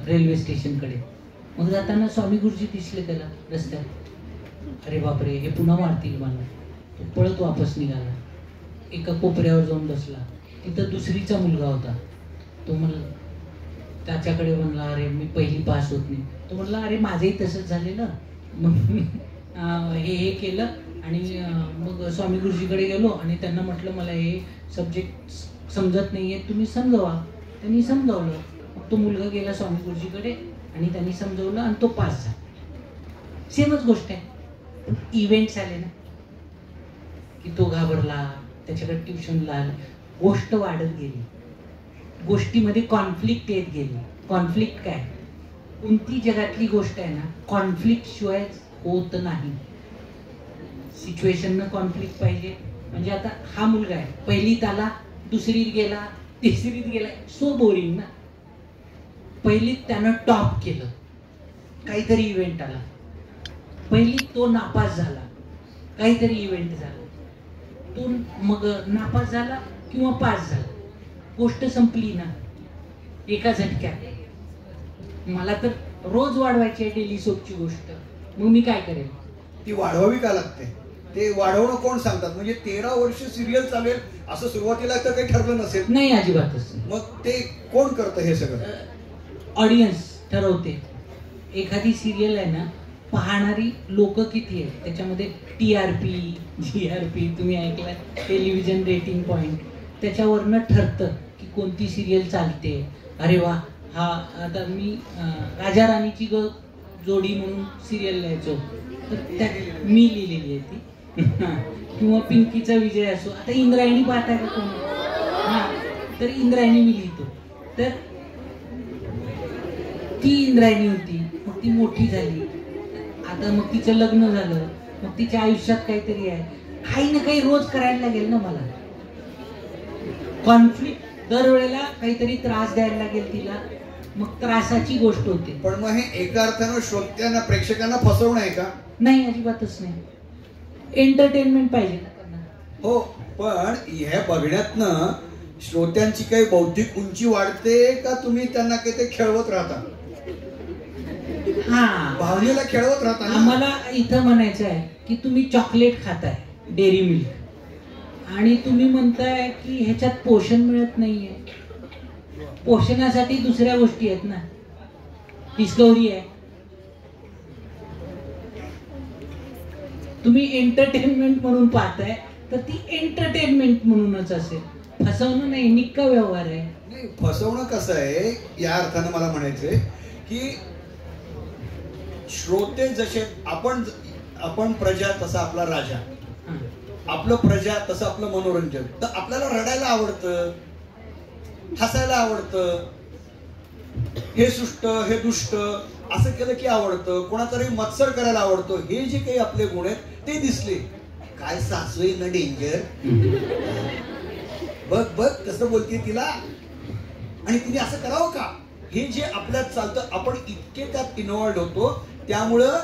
रेल्वे स्टेशनकडे. मग जाताना स्वामी गुरुजी दिसले त्याला रस्त्यात. अरे बापरे, हे पुन्हा मारतील मला. तो पळत वापस निघाला, एका कोपऱ्यावर जाऊन बसला. तिथं दुसरीचा मुलगा होता. तो म्हणला, त्याच्याकडे म्हणला, अरे मी पहिली पास होत नाही. तो म्हणला, अरे माझंही तसंच झालेलं. मग मी हे केलं आणि मग स्वामी गुरुजीकडे गेलो आणि त्यांना म्हटलं, मला हे सब्जेक्ट समजत नाही आहे, तुम्ही समजवा. त्यांनी समजावलं. मग तो मुलगा गेला स्वामी गुरुजीकडे आणि त्यांनी समजवलं आणि तो पास झाला. सेमच गोष्ट आहे. इव्हेंट्स आले ना की तो घाबरला, त्याच्याकडे ट्युशनला आला, गोष्ट वाढत गेली, गोष्टीमध्ये कॉन्फ्लिक्ट येत गेली. कॉन्फ्लिक्ट काय, कोणती जगातली गोष्ट आहे ना, कॉन्फ्लिक्ट शिवाय होत नाही. सिच्युएशन कॉन्फ्लिक्ट पाहिजे. म्हणजे आता हा मुलगा आहे, पहिलीत आला, दुसरीत गेला, तिसरीत गेला, सो बोरिंग ना. पहिलीत त्यानं टॉप केलं, काहीतरी इव्हेंट आला. पहिलीत तो नापास झाला, काहीतरी इव्हेंट झाला. तो मग नापास झाला किंवा पास झाला, गोष्ट संपली ना एका झटक्यात. मला तर रोज वाढवायची आहे डेली सोपची गोष्ट, मग मी काय करेन. ती वाढवावी का लागते, ते वाढवणं कोण सांगतात. म्हणजे 13 वर्ष सिरियल चालेल असं सुरुवातीला तर काही ठरलं नसेल. नाही, अजिबातच. मग ते कोण करतं हे सगळं. ऑडियन्स ठरवते. एखादी सिरियल आहे ना, पाहणारी लोक किती आहेत त्याच्यामध्ये TRP GRP तुम्ही ऐकलात, टेलिव्हिजन रेटिंग पॉइंट, त्याच्यावरनं ठरतं की कोणती सिरियल चालते. अरे वा, हा आता मी राजा राणीची जोडी म्हणून सिरियल लिहायचो, तर त्या मी लिहिलेली आहे ती. किंवा पिंकीचा विजय असो. आता इंद्रायणी पाहताय का कोणी, हा, तर इंद्रायणी मी लिहितो. तर ती इंद्रायणी होती, मग ती मोठी झाली, आता मग तिचं लग्न झालं, मग तिच्या आयुष्यात काहीतरी आहे, काही ना काही रोज करायला लागेल ना मला. कॉन्फ्लिक्ट दरवेळेला काहीतरी त्रास द्यायला लागेल तिला, मग त्रासाची गोष्ट होते. पण मग हे एका अर्थानं श्रोत्यांना प्रेक्षकांना फसवणं आहे का. नाही, अजिबातच नाही. एंटरटेनमेंट पाहिजे ना त्यांना. हो, पण ह्या बघण्यातनं श्रोत्यांची काही बौद्धिक उंची वाढते का, तुम्ही त्यांना काही ते खेळवत राहता. हा, भावनेला खेळवत राहता. आम्हाला इथं म्हणायचं आहे की तुम्ही चॉकलेट खाताय, डेअरी मिल्क, आणि तुम्ही म्हणताय की ह्याच्यात पोषण मिळत नाहीये. पोषणासाठी दुसऱ्या गोष्टी आहेत ना, डिस्कव्हरी आहे. तुम्ही एंटरटेनमेंट म्हणून पाहताय तर ती एंटरटेनमेंट म्हणूनच असेल, फसवणं नाही, निक्का व्यवहार आहे. नाही, फसवणं कसं आहे या अर्थानं मला म्हणायचंय की श्रोते जसे आपण प्रजा तसा आपला राजा, आपलं प्रजा तसं आपलं मनोरंजन. तर आपल्याला रडायला आवडतं, हसायला आवडतं, हे सुष्ट हे दुष्ट असं केलं की आवडतं, कोणाचा तरी मत्सर करायला आवडतो, हे जे काही आपले गुण आहेत ते दिसले. काय सासू आहे ना डेंजर, बघ बघ कसं बोलते तिला, आणि तिने असं करावं का, हे जे आपल्यात चालतं आपण इतके त्यात इन्व्हॉल्ड होतो. त्यामुळं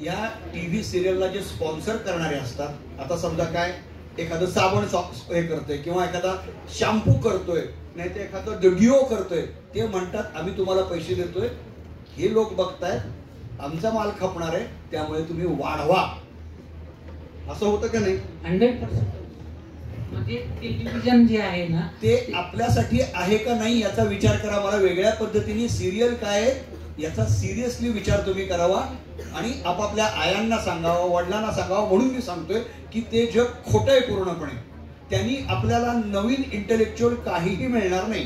या टीव्ही सिरियलला जे स्पॉन्सर करणारे असतात, आता समजा काय एखादं साबण हे करतोय किंवा एखादा शॅम्पू करतोय, नाही तर एखादं डिओ करतोय, ते म्हणतात आम्ही तुम्हाला पैसे देतोय, हे लोक बघतायत आमचा माल खपणार आहे त्यामुळे तुम्ही वाढवा. असं होतं का नाही? 100%. म्हणजे टेलिव्हिजन जे आहे ना ते आपल्यासाठी आहे का नाही याचा विचार करा. मला वेगळ्या पद्धतीने सिरियल काय आहे याचा सिरियसली विचार तुम्ही करावा आणि आपापल्या आयांना सांगावं, वडिलांना सांगावं. म्हणून मी सांगतोय की ते जग खोटं आहे पूर्णपणे. त्यांनी आपल्याला नवीन इंटेलेक्च्युअल काहीही मिळणार नाही.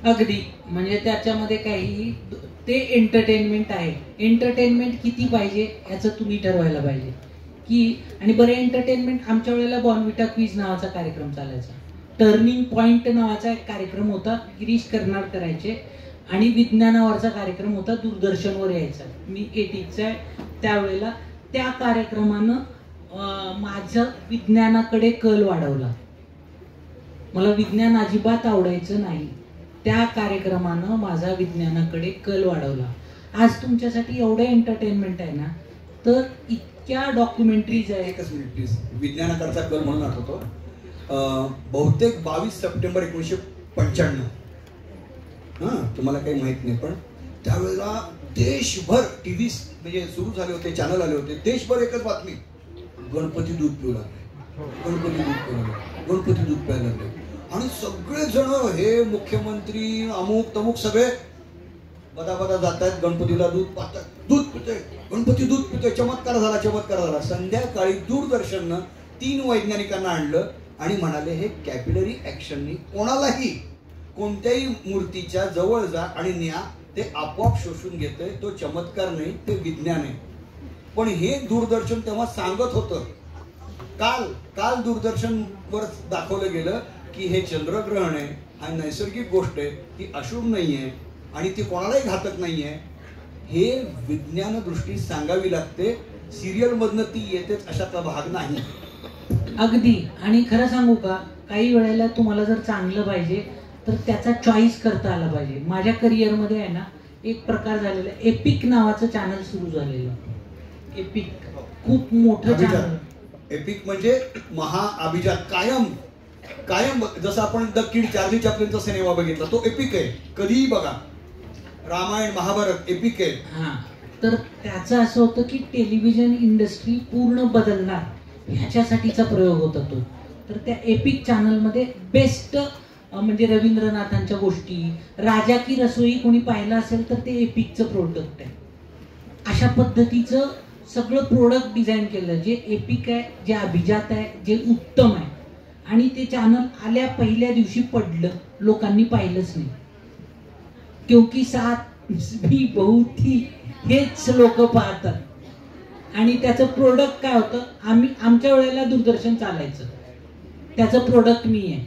अगदी, म्हणजे त्याच्यामध्ये काही ते एंटरटेनमेंट आहे. एंटरटेनमेंट किती पाहिजे याचं तुम्ही ठरवायला पाहिजे की. आणि बरं, एंटरटेनमेंट आमच्या वेळेला बॉर्नव्हिटा क्विज नावाचा कार्यक्रम चालायचा, टर्निंग पॉइंट नावाचा एक कार्यक्रम होता, गिरीश कर्नाड करायचे, आणि विज्ञानावरचा कार्यक्रम होता, दूरदर्शनवर यायचा. मी 80चा आहे त्यावेळेला. त्या कार्यक्रमानं माझं विज्ञानाकडे कल वाढवला. मला विज्ञान अजिबात आवडायचं नाही, त्या कार्यक्रमानं माझा विज्ञानाकडे कल वाढवला. आज तुमच्यासाठी एवढं एंटरटेनमेंट आहे ना, तर इतक्या डॉक्युमेंटरीज आहे. एकच मिनिट प्लीज. विज्ञानाकडचा कल म्हणून आठवतो, बहुतेक 22 सप्टेंबर 1995, तुम्हाला काही माहित नाही पण त्यावेळेला देशभर टीव्ही म्हणजे सुरू झाले होते, चॅनल आले होते, देशभर एकच बातमी, गणपती दूध पिऊ लागले, गणपती दूध पिऊ लागले, गणपती दूध प्यायला लागले. आणि सगळे जण हे मुख्यमंत्री अमुक तमुक सगळे बदा जात आहेत, गणपतीला दूध पाहतात, दूध पितोय, गणपती दूध पितोय, चमत्कार झाला, चमत्कार झाला. संध्याकाळी दूरदर्शननं 3 वैज्ञानिकांना आणलं आणि म्हणाले हे कॅपिलरी ऍक्शननी कोणालाही कोणत्याही मूर्तीच्या जवळ जा आणि न्या, ते आपोआप शोषून घेतंय, तो चमत्कार नाही, ते विज्ञान आहे. पण हे दूरदर्शन तेव्हा सांगत होतं. काल दूरदर्शनवर दाखवलं गेलं की हे चंद्रग्रहण आहे, हा नैसर्गिक गोष्ट आहे, ती अशुभ नाहीये आणि ती कोणालाही घातक नाहीये. हे विज्ञान दृष्टी सांगावी लागते. सिरियल मधनं ती येतेच अशातला भाग नाही. अगदी. आणि खरं सांगू का, काही वेळेला तुम्हाला जर चांगलं पाहिजे तर त्याचा चॉईस करता आला पाहिजे. माझ्या करिअरमध्ये आहे ना एक प्रकार झालेला, एपिक नावाचं चॅनल सुरू झालेलं. एपिक खूप मोठं चॅनल. एपिक म्हणजे महाअभिजात, कायम जसं आपण द किड चार्ली चॅप्लिनचा सिनेमा बघितला, तो एपिक आहे. कधीही बघा, रामायण महाभारत एपिक आहे. हा, तर त्याचं असं होतं की टेलिव्हिजन इंडस्ट्री पूर्ण बदलणार ह्याच्यासाठीचा प्रयोग होता तो. तर त्या एपिक चॅनलमध्ये बेस्ट म्हणजे रवींद्रनाथांच्या गोष्टी, राजा की रसोई कोणी पाहिलं असेल तर ते एपिकचं प्रोडक्ट आहे. अशा पद्धतीचं सगळं प्रोडक्ट डिझाईन केलं, जे एपिक आहे, जे अभिजात आहे, जे उत्तम आहे. आणि ते चॅनल आल्या पहिल्या दिवशी पडलं, लोकांनी पाहिलंच नाही. क्योंकि साथ भी बहुत ही हेच लोक पाहतात. आणि त्याचं प्रोडक्ट काय होतं, आमच्या वेळेला दूरदर्शन चालायचं, त्याचं प्रोडक्ट मी आहे.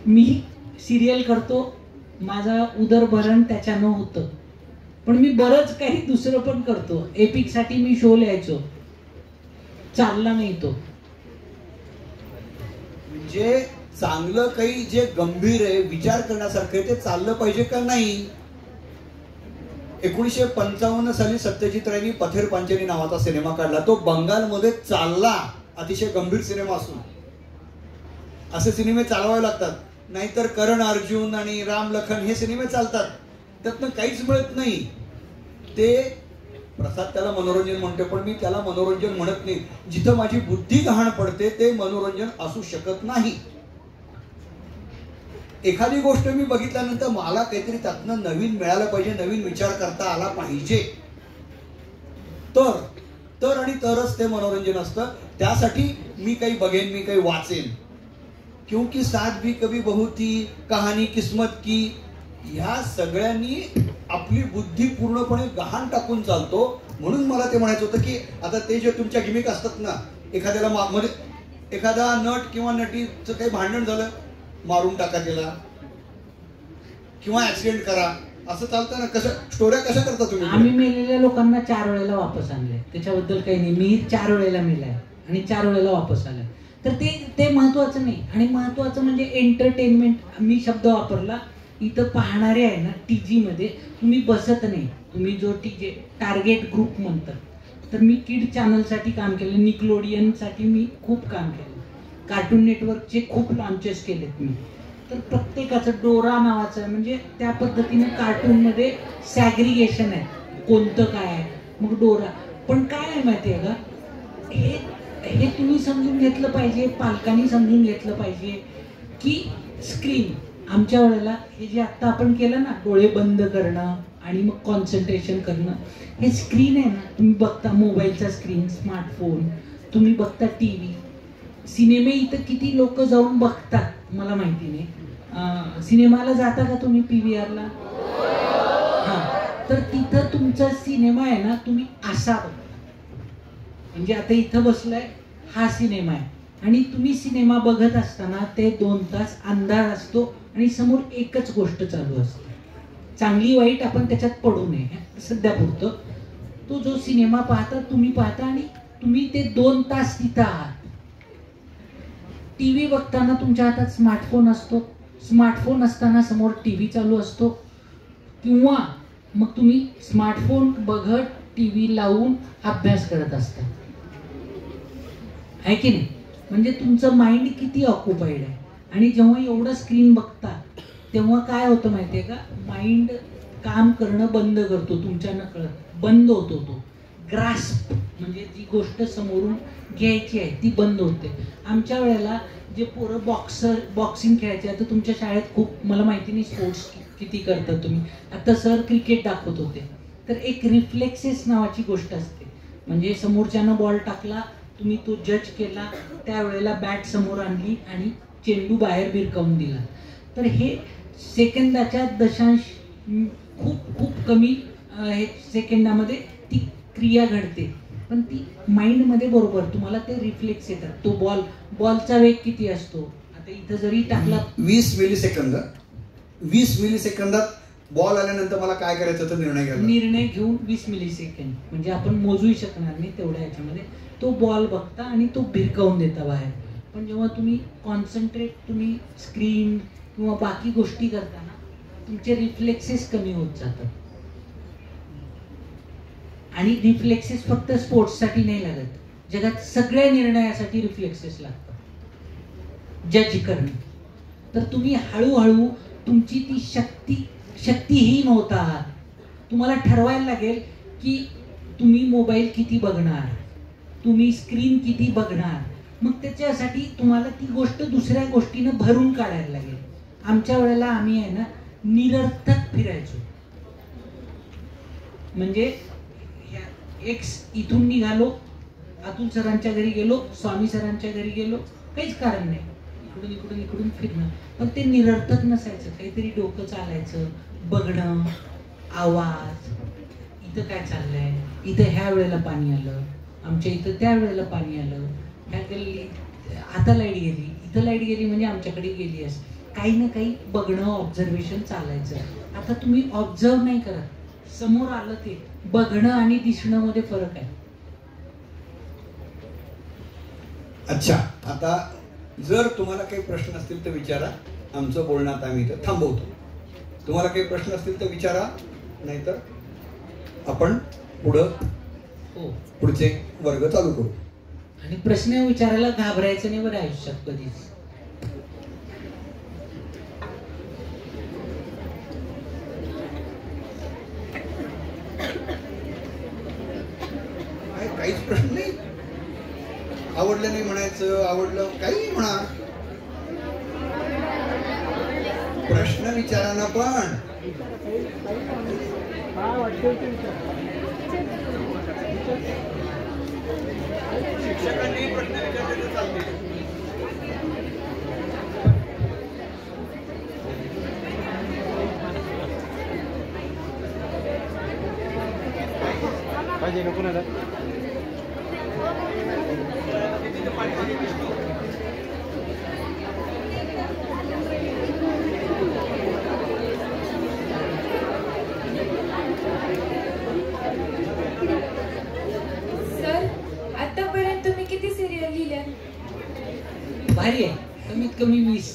मी सिरियल करतो, माझा उदरभरण त्याच्यानं होतं, पण मी बरंच काही दुसरं पण करतो. एपिक साठी मी शो लिहायचो, चालला नाही तो. म्हणजे चांगलं काही जे गंभीर आहे, विचार करण्यासारखं ते चाललं पाहिजे का नाही. 1955 साली सत्यजित रायनी पथेर पांचाली नावाचा सिनेमा काढला, तो बंगालमध्ये चालला. अतिशय गंभीर सिनेमा असून असे सिनेमे चालवावे लागतात, नाहीतर करण अर्जुन आणि राम लखन हे सिनेमे चालतात, त्यातनं काहीच मिळत नाही. ते प्रसाद त्याला मनोरंजन म्हणतो, पण मी त्याला मनोरंजन म्हणत नाही. जिथं माझी बुद्धी गहाण पडते ते मनोरंजन असू शकत नाही. एखादी गोष्ट मी बघितल्यानंतर मला काहीतरी त्यातनं नवीन मिळालं पाहिजे, नवीन विचार करता आला पाहिजे, तर आणि तरच ते मनोरंजन असतं. त्यासाठी मी काही बघेन, मी काही वाचेन. क्योंकि साथ भी कभी बहू थी, कहाणी किस्मत की, ह्या सगळ्यांनी आपली बुद्धी पूर्णपणे गहाण टाकून चालतो. म्हणून मला ते म्हणायचं होतं की आता ते जे तुमच्या गिमिक असतात ना, एखाद्याला मध्ये एखादा नट किंवा नटीचं काही भांडण झालं, मारून टाका त्याला, किंवा ऍक्सिडेंट करा असं चालतं ना. कसं स्टोऱ्या कशा करता तुम्ही? आम्ही मेलेल्या लोकांना 4 वेळेला वापस आणले, त्याच्याबद्दल काही नाही. मी 4 वेळेला मेलाय आणि 4 वेळेला वापस आलाय. तर ते महत्वाचं नाही. आणि महत्वाचं म्हणजे एंटरटेनमेंट. मी शब्द वापरला, इथं पाहणारे आहे ना TG मध्ये तुम्ही बसत नाही. तुम्ही जो TG टार्गेट ग्रुप म्हणतात, तर मी किड चॅनलसाठी काम केलं, निकलोडियनसाठी मी खूप काम केलं, कार्टून नेटवर्कचे खूप लॉन्चेस केलेत मी. तर प्रत्येकाचं डोरा नावाचं आहे, म्हणजे त्या पद्धतीने कार्टूनमध्ये सॅग्रिगेशन आहे, कोणतं काय आहे. मग डोरा पण काय आहे माहिती आहे का, हे तुम्ही समजून घेतलं पाहिजे, पालकांनी समजून घेतलं पाहिजे की स्क्रीन आमच्या वेळेला हे जे आत्ता आपण केलं ना, डोळे बंद करणं आणि मग कॉन्सन्ट्रेशन करणं, हे स्क्रीन आहे ना. तुम्ही बघता मोबाईलचा स्क्रीन, स्मार्टफोन, तुम्ही बघता TV, सिनेमे इथं किती लोक जाऊन बघतात मला माहिती नाही. सिनेमाला जाता का तुम्ही PVRला? हां, तर तिथं तुमचा सिनेमा आहे ना, तुम्ही असा बघता. म्हणजे आता इथं बसलाय, हा सिनेमा आहे आणि तुम्ही सिनेमा बघत असताना ते 2 तास अंधार असतो आणि समोर एकच गोष्ट चालू असते, चांगली वाईट आपण त्याच्यात पडू नये सध्या पुरतं. तो जो सिनेमा पाहता तुम्ही पाहता आणि तुम्ही ते 2 तास तिथं आहात. TV बघताना तुमच्या हातात स्मार्टफोन असतो, स्मार्टफोन असताना समोर TV चालू असतो, किंवा मग तुम्ही स्मार्टफोन बघत TV लावून अभ्यास करत असता, आहे की नाही? म्हणजे तुमचं माइंड किती ऑक्युपाईड आहे. आणि जेव्हा एवढं स्क्रीन बघता तेव्हा काय होतं माहितीये का, माइंड काम करणं बंद करतो, तुमच्या नकळत बंद होतो. तो ग्रास्प म्हणजे जी गोष्ट समोरून घ्यायची आहे ती बंद होते. आमच्या वेळेला जे पोरं बॉक्सिंग खेळायचे, आता तुमच्या शाळेत खूप, मला माहिती नाही स्पोर्ट्स किती करतात तुम्ही, आता सर क्रिकेट दाखवत होते. तर एक रिफ्लेक्सेस नावाची गोष्ट असते, म्हणजे समोरच्यानं बॉल टाकला, तुम्ही तो जज केला, त्यावेळेला बॅट समोर आणली आणि चेंडू बाहेर भिरकावून दिला. तर हे सेकंदाच्या दशांश खूप खूप कमी हे सेकंदामध्ये ती क्रिया घडते, पण ती माइंडमध्ये बरोबर तुम्हाला ते रिफ्लेक्स येतात. तो बॉलचा वेग किती असतो, आता इथं जरी टाकला 20 मिलीसेकंदात बॉल आल्यानंतर मला काय करायचं तर निर्णय घेऊन 20 मिलीसेकंद, म्हणजे आपण मोजूही शकणार नाही तेवढ्या याच्यामध्ये तो बॉल बघता आणि तो भिरकावून देता बाहेर. पण जेव्हा तुम्ही कॉन्सन्ट्रेट, तुम्ही स्क्रीन किंवा बाकी गोष्टी करताना तुमचे रिफ्लेक्सेस कमी होत जातात. आणि रिफ्लेक्सेस फक्त स्पोर्ट्ससाठी नाही लागत, जगात सगळ्या निर्णयासाठी रिफ्लेक्सेस लागतात. जज करणं, तर तुम्ही हळूहळू तुमची ती शक्तीहीन होत आहात. तुम्हाला ठरवायला लागेल की तुम्ही मोबाईल किती बघणार, तुम्ही स्क्रीन किती बघणार. मग त्याच्यासाठी तुम्हाला ती गोष्ट दुसऱ्या गोष्टीनं भरून काढायला लागेल. आमच्या वेळेला आम्ही आहे ना निरर्थक फिरायचो, म्हणजे इथून निघालो, अतुल सरांच्या घरी गेलो, स्वामी सरांच्या घरी गेलो, काहीच कारण नाही, इकडून फिरणं, पण ते निरर्थक नसायचं. काहीतरी डोकं चालायचं, बघणं, आवाज, इथं काय चाललंय, इथं ह्या वेळेला पाणी आलं, आमच्या इथं त्या वेळेला पाणी आलं, ह्या गल्ली आता लाईट गेली, इथं लाईट गेली म्हणजे आमच्याकडे गेली असं काही ना काही बघणं, ऑब्झर्वेशन चालायचं. आता तुम्ही ऑब्झर्व नाही करत, समोर आलं ते बघणं आणि दिसणं मध्ये फरक आहे. अच्छा, आता जर तुम्हाला काही प्रश्न असतील तर विचारा. आमचं बोलणं आता आम्ही इथं थांबवतो. तुम्हाला काही प्रश्न असतील तर विचारा, नाहीतर आपण पुढचे वर्ग चालू करू. आणि प्रश्न विचारायला घाबरायचं नाही बरं आयुष्यात कधीच. काहीच प्रश्न नाही. आवडलं नाही म्हणायचं, आवडलं काही म्हणा, प्रश्न विचारा ना. पण शिक्षकांनी प्रश्न विचारले तर चालते. पाहिजे का कुणाला? भारी आहे. कमीत कमी 20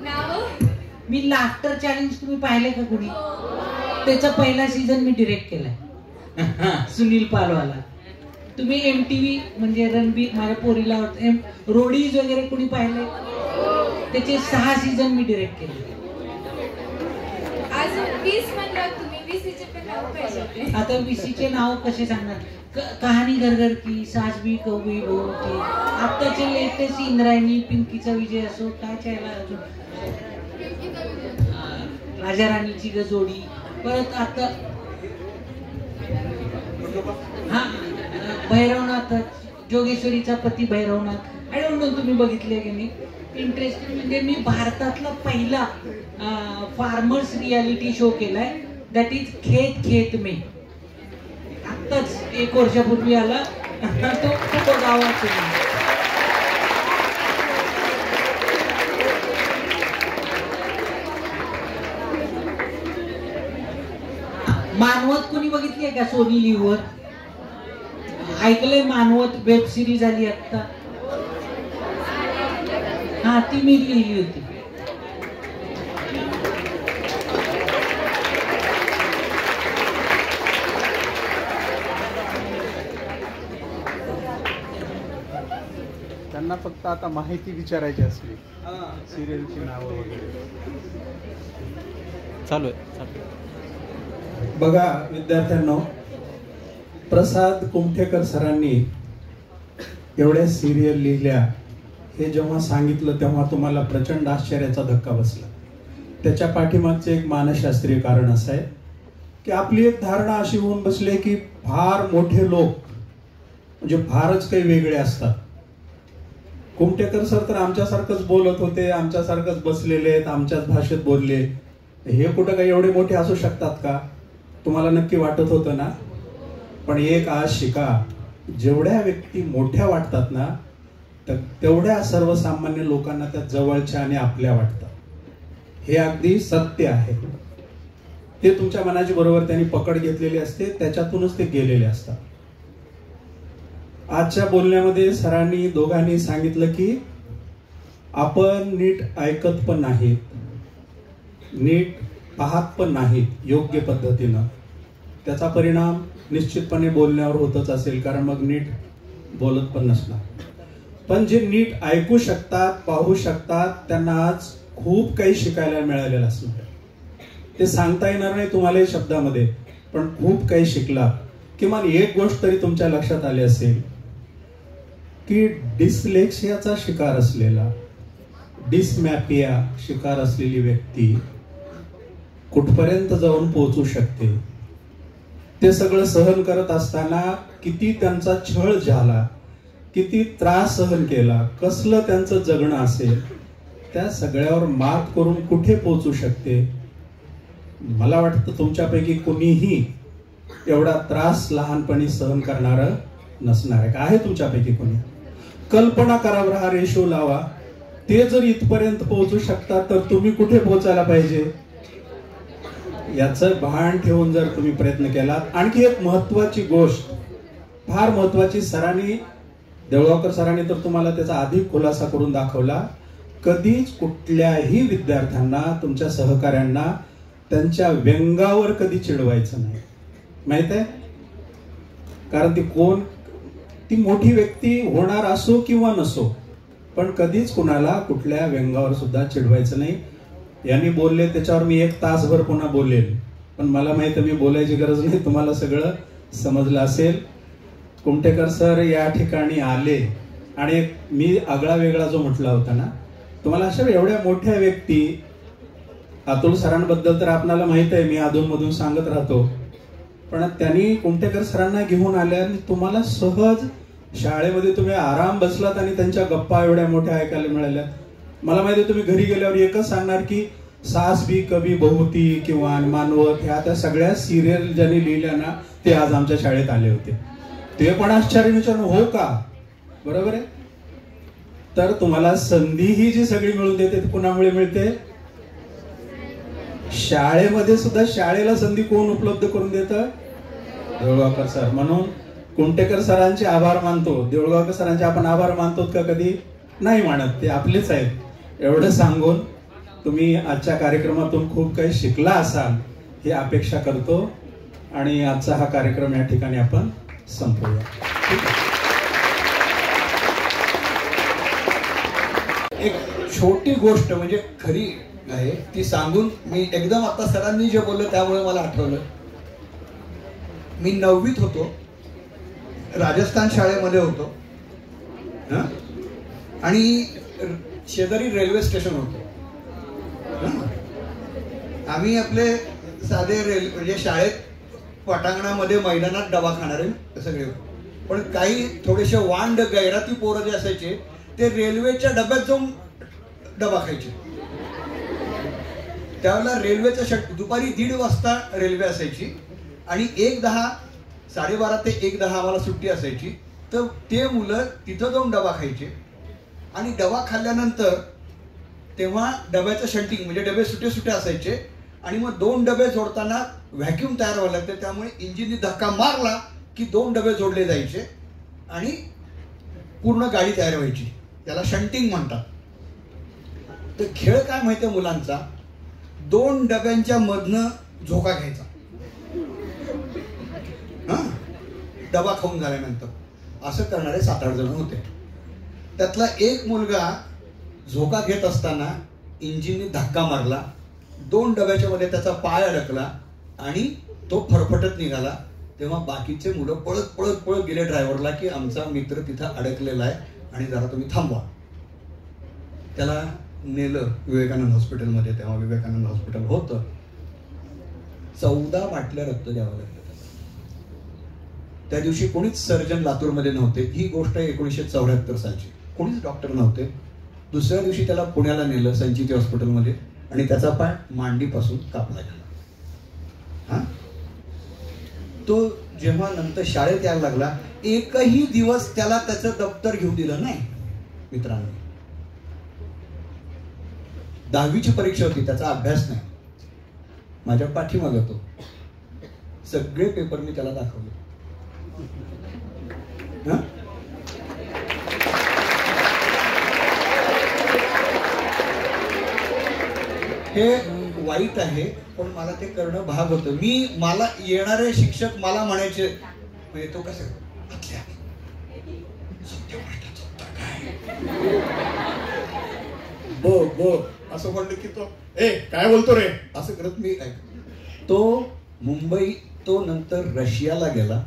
नाव. मी लाफ्टर चॅलेंज तुम्ही पाहिले का कोणी? त्याचा पहिला सीझन मी डिरेक्ट केलाय. सुनील पालवाला. तुम्ही MTV म्हणजे रणबीर माझ्या पोरीला रोडीज वगैरे कोणी पाहिले? त्याचे 6 सीझन मी डिरेक्ट केले. अजून 20 म्हणलं तुम्ही. 20चे पण नाव पाहिजे होते. आता 20चे नाव कसे सांगणार? कहाणी घर घर की, सास भी कौवी बहू की, आत्ताचे लेटेस्ट इंद्रायणी, पिंकीचा विजय असो, काय चायला अजून राजा राणीची जोडी. परत आता हा भैरवनाथ, जोगेश्वरीचा पती भैरवनाथ. आय डोंट नो तुम्ही बघितले की नाही. इंटरेस्टिंग म्हणजे मी भारतातला पहिला फार्मर्स रियालिटी शो केलाय, दॅट इज खेत खेत में. आत्ताच 1 वर्षापूर्वी आला. तो बघावा तुम्ही. मानवत कोणी बघितली आहे का? सोनी लिव्ह वर ऐकलंय. मानवत वेब सिरीज आली आता. हा ती मी लिहिली होती. त्यांना फक्त आता माहिती विचारायची असली, सिरियलची नावं वगैरे. चालू आहे. बघा विद्यार्थ्यांनो, प्रसाद कुमठेकर सरांनी एवढ्या सिरियल लिहिल्या हे जेव्हा सांगितलं तेव्हा तुम्हाला प्रचंड आश्चर्याचा धक्का बसला. त्याच्या पाठीमागचे एक मानसशास्त्रीय कारण असं आहे की आपली एक धारणा अशी होऊन बसली की फार मोठे लोक म्हणजे फारच काही वेगळे असतात. कुमठेकर सर तर आमच्यासारखंच बोलत होते, आमच्यासारखंच बसलेले आहेत, आमच्याच भाषेत बोलले. हे कुठं काही एवढे मोठे असू शकतात का? तुम्हाला नक्की वाटत होतं ना? पण एक आज शिका, जेवढ्या व्यक्ती मोठ्या वाटतात ना तर तेवढ्या सर्वसामान्य लोकांना त्या जवळच्या आणि आपल्या वाटतात. हे अगदी सत्य आहे. ते तुमच्या मनाची बरोबर त्यांनी पकड घेतलेली असते, त्याच्यातूनच ते गेलेले असतात. आजच्या बोलण्यामध्ये सरांनी दोघांनी सांगितलं की आपण नीट ऐकत पण नाहीत, नीट पाहत पण नाहीत योग्य पद्धतीनं. त्याचा परिणाम निश्चितपणे बोलण्यावर होतच असेल, कारण मग नीट बोलत पण नसणार. पण जे नीट ऐकू शकतात, पाहू शकतात, त्यांना आज खूप काही शिकायला मिळालेलं असणार. ते सांगता येणार नाही तुम्हाला शब्दामध्ये, पण खूप काही शिकला. किमान एक गोष्ट तरी तुमच्या लक्षात आली असेल की डिस्लेक्सियाचा शिकार असलेला, डिस्मॅपिया शिकार असलेली व्यक्ती कुठपर्यंत जाऊन पोहोचू शकते. ते सगळं सहन करत असताना किती त्यांचा छळ झाला, किती त्रास सहन केला, कसलं त्यांचं जगणं असेल, त्या सगळ्यावर मात करून कुठे पोहोचू शकते. मला वाटतं तुमच्यापैकी कुणीही एवढा त्रास लहानपणी सहन करणारं नसणार आहे. आहे तुमच्यापैकी कोणी? कल्पना करा बरं, हा रेशो लावा. ते जर इथपर्यंत पोहोचू शकतात तर तुम्ही कुठे पोहोचायला पाहिजे याचं भान ठेवून जर तुम्ही प्रयत्न केलात. आणखी एक महत्वाची गोष्ट, फार महत्वाची, सरांनी, देवळगावकर सरांनी तर तुम्हाला त्याचा अधिक खुलासा करून दाखवला. कधीच कुठल्याही विद्यार्थ्यांना, तुमच्या सहकाऱ्यांना त्यांच्या व्यंगावर कधी चिडवायचं नाही. माहित आहे? कारण ती मोठी व्यक्ती होणार असो किंवा नसो, पण कधीच कुणाला कुठल्या व्यंगावर सुद्धा चिडवायचं नाही. यांनी बोलले त्याच्यावर मी 1 तासभर पुन्हा बोलेल, पण मला माहित आहे मी बोलायची गरज नाही, तुम्हाला सगळं समजलं असेल. कुमठेकर सर या ठिकाणी आले आणि मी आगळा वेगळा जो म्हटला होता ना, तुम्हाला अशा एवढ्या मोठ्या व्यक्ती, अतुल सरांबद्दल तर आपल्याला माहित आहे, मी अधूनमधून सांगत राहतो, पण त्यांनी कुमठेकर सरांना घेऊन आल्या आणि तुम्हाला सहज शाळेमध्ये तुम्ही आराम बसलात आणि त्यांच्या गप्पा एवढ्या मोठ्या ऐकायला मिळाल्या. मला माहिती आहे तुम्ही घरी गेल्यावर एकच सांगणार की सास भी कभी बहू थी किंवा मानवत, ह्या त्या सगळ्या सिरियल ज्यांनी लिहिल्या ना ते आज आमच्या शाळेत आले होते. ते पण आश्चर्य विचारून, हो का? बरोबर आहे. तर तुम्हाला संधी ही जी सगळी मिळून देते ती कुणामुळे मिळते? शाळेमध्ये सुद्धा शाळेला संधी कोण उपलब्ध करून देतं? देवळगावकर सर. म्हणून कुमठेकर सरांचे आभार मानतो. देवळगावकर सरांचे आपण आभार मानतो का कधी? नाही मानत, ते आपलेच आहेत एवढं सांगून तुम्ही आजच्या कार्यक्रमातून खूप काही शिकला असाल ही अपेक्षा करतो आणि आजचा हा कार्यक्रम या ठिकाणी आपण संपवूया. एक छोटी गोष्ट म्हणजे खरी आहे ती सांगून मी एकदम आता सरांनी जे बोललं त्यामुळे मला आठवलं. मी 9वीत होतो, राजस्थान शाळेमध्ये होतो आणि शेजारी रेल्वे स्टेशन होतं. आम्ही आपले साधे म्हणजे शाळेत पटांगणामध्ये मैदानात डबा खाणारे सगळे होते. पण काही थोडेसे वांड गैराती पोरं जे असायचे ते रेल्वेच्या डब्यात जाऊन डबा खायचे. त्यावेळेला रेल्वेचा दुपारी 1:30 वाजता रेल्वे असायची आणि 1:10 12:30 ते 1:10 आम्हाला सुट्टी असायची. तर ते मुलं तिथं जाऊन डबा खायचे आणि डबा खाल्ल्यानंतर तेव्हा डब्याचं शंटिंग म्हणजे डबे सुटे सुटे असायचे आणि मग 2 डबे जोडताना व्हॅक्यूम तयार व्हायला लागते. त्यामुळे इंजिनने धक्का मारला की 2 डबे जोडले जायचे आणि पूर्ण गाडी तयार व्हायची. त्याला शंटिंग म्हणतात. तर खेळ काय माहितीये मुलांचा, 2 डब्यांच्या मधनं झोका घ्यायचा. डबा खाऊन झाल्यानंतर असं करणारे 7-8 जण होते. त्यातला एक मुलगा झोका घेत असताना इंजिनने धक्का मारला, 2 डब्याच्या मध्ये त्याचा पाय अडकला आणि तो फरफटत निघाला. तेव्हा बाकीचे मुलं पळत पळत पळत गेले ड्रायव्हरला की आमचा मित्र तिथं अडकलेला आहे आणि जरा तुम्ही थांबवा. त्याला नेलं विवेकानंद हॉस्पिटलमध्ये. तेव्हा विवेकानंद हॉस्पिटल होतं. 14 बाटल्या रक्त द्यावं लागलं. त्या दिवशी कोणीच सर्जन लातूरमध्ये नव्हते. ही गोष्ट 1974 सालची. कोणीच डॉक्टर नव्हते. दुसऱ्या दिवशी त्याला पुण्याला नेलं संचिती हॉस्पिटलमध्ये आणि त्याचा पाय मांडीपासून कापला गेला. तो जेव्हा नंतर शाळेत यायला लागला, एकही दिवस त्याला त्याचं दप्तर घेऊ दिलं नाही मित्रांनो. 10वीची परीक्षा होती, त्याचा अभ्यास नाही. माझ्या पाठीमागे तो सगळे पेपर मी त्याला दाखवले. हे वाईट आहे पण मला ते करणं भाग होतं. मला येणारे शिक्षक मला म्हणायचे म्हणजे तो कसं असं म्हणलं की तो काय बोलतो रे असं करत मी तो मुंबई. तो नंतर रशियाला गेला,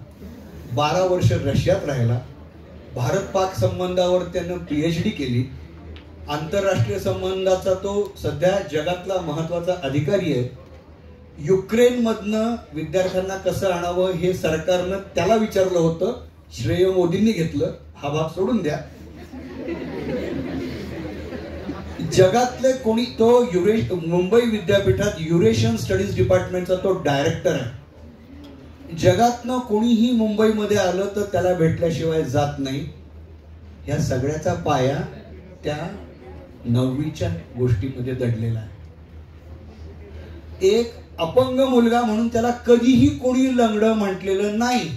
12 वर्ष रशियात राहिला. भारत पाक संबंधावर त्यानं PhD केली. आंतरराष्ट्रीय संबंधाचा तो सध्या जगातला महत्वाचा अधिकारी आहे. युक्रेन मधनं विद्यार्थ्यांना कसं आणावं हे सरकारनं त्याला विचारलं होतं. श्रेय मोदींनी घेतलं. हा भाग सोडून द्या. जगातले कोणी तो मुंबई विद्यापीठात युरेशियन स्टडीज डिपार्टमेंटचा तो डायरेक्टर आहे. जगातनं कोणीही मुंबईमध्ये आलं तर त्याला भेटल्याशिवाय जात नाही. या सगळ्याचा पाया त्या 9वीच्या गोष्टीमध्ये दडलेला आहे. एक अपंग मुलगा म्हणून त्याला कधीही कोणी लंगडं म्हटलेलं नाही.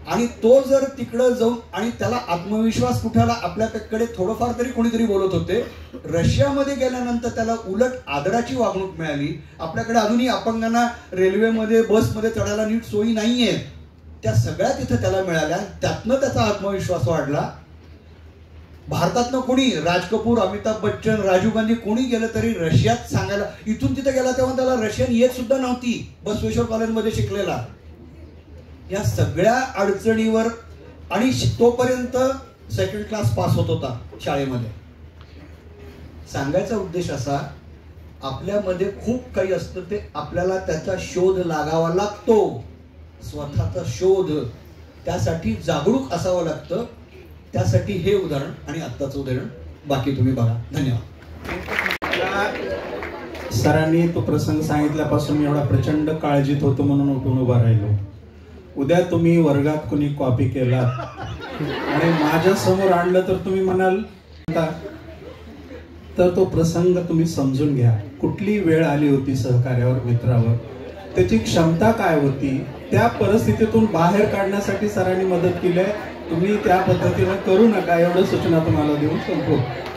आणि तो जर तिकडं जाऊन आणि त्याला आत्मविश्वास कुठाला आपल्याकडे थोडंफार तरी कोणीतरी बोलत होते. रशियामध्ये गेल्यानंतर त्याला उलट आदराची वागणूक मिळाली. आपल्याकडे अजूनही अपंगांना रेल्वेमध्ये बसमध्ये चढायला नीट सोयी नाहीये. त्या सगळ्या तिथं त्याला मिळाल्या. त्यातनं त्याचा आत्मविश्वास वाढला. भारतातनं कोणी राज कपूर, अमिताभ बच्चन, राजीव गांधी कोणी गेलं तरी रशियात सांगायला. इथून तिथे गेला तेव्हा त्याला रशियन येत सुद्धा नव्हती. बसवेश्वर कॉलेजमध्ये शिकलेला. या सगळ्या अडचणीवर आणि तोपर्यंत 2nd क्लास पास होत होता शाळेमध्ये. सांगायचा उद्देश असा, आपल्यामध्ये खूप काही असतं ते आपल्याला त्याचा शोध लागावा लागतो. स्वतःचा शोध, त्यासाठी जागरूक असावं लागतं. त्यासाठी हे उदाहरण आणि आत्ताचं उदाहरण. बाकी तुम्ही बघा. धन्यवाद. सरांनी तो प्रसंग सांगितल्यापासून मी एवढा प्रचंड काळजीत होतो म्हणून उठून उभा राहिलो. उद्या तुम्ही वर्गात कुणी कॉपी केला आणि माझ्या समोर आणलं तर तुम्ही म्हणाल तर तो प्रसंग तुम्ही समजून घ्या. कुठली वेळ आली होती सहकार्यावर, मित्रावर, त्याची क्षमता काय होती, त्या परिस्थितीतून बाहेर काढण्यासाठी सरांनी मदत केली आहे. तुम्ही त्या पद्धतीनं करू नका एवढं सूचना तुम्हाला देऊन संपवतो.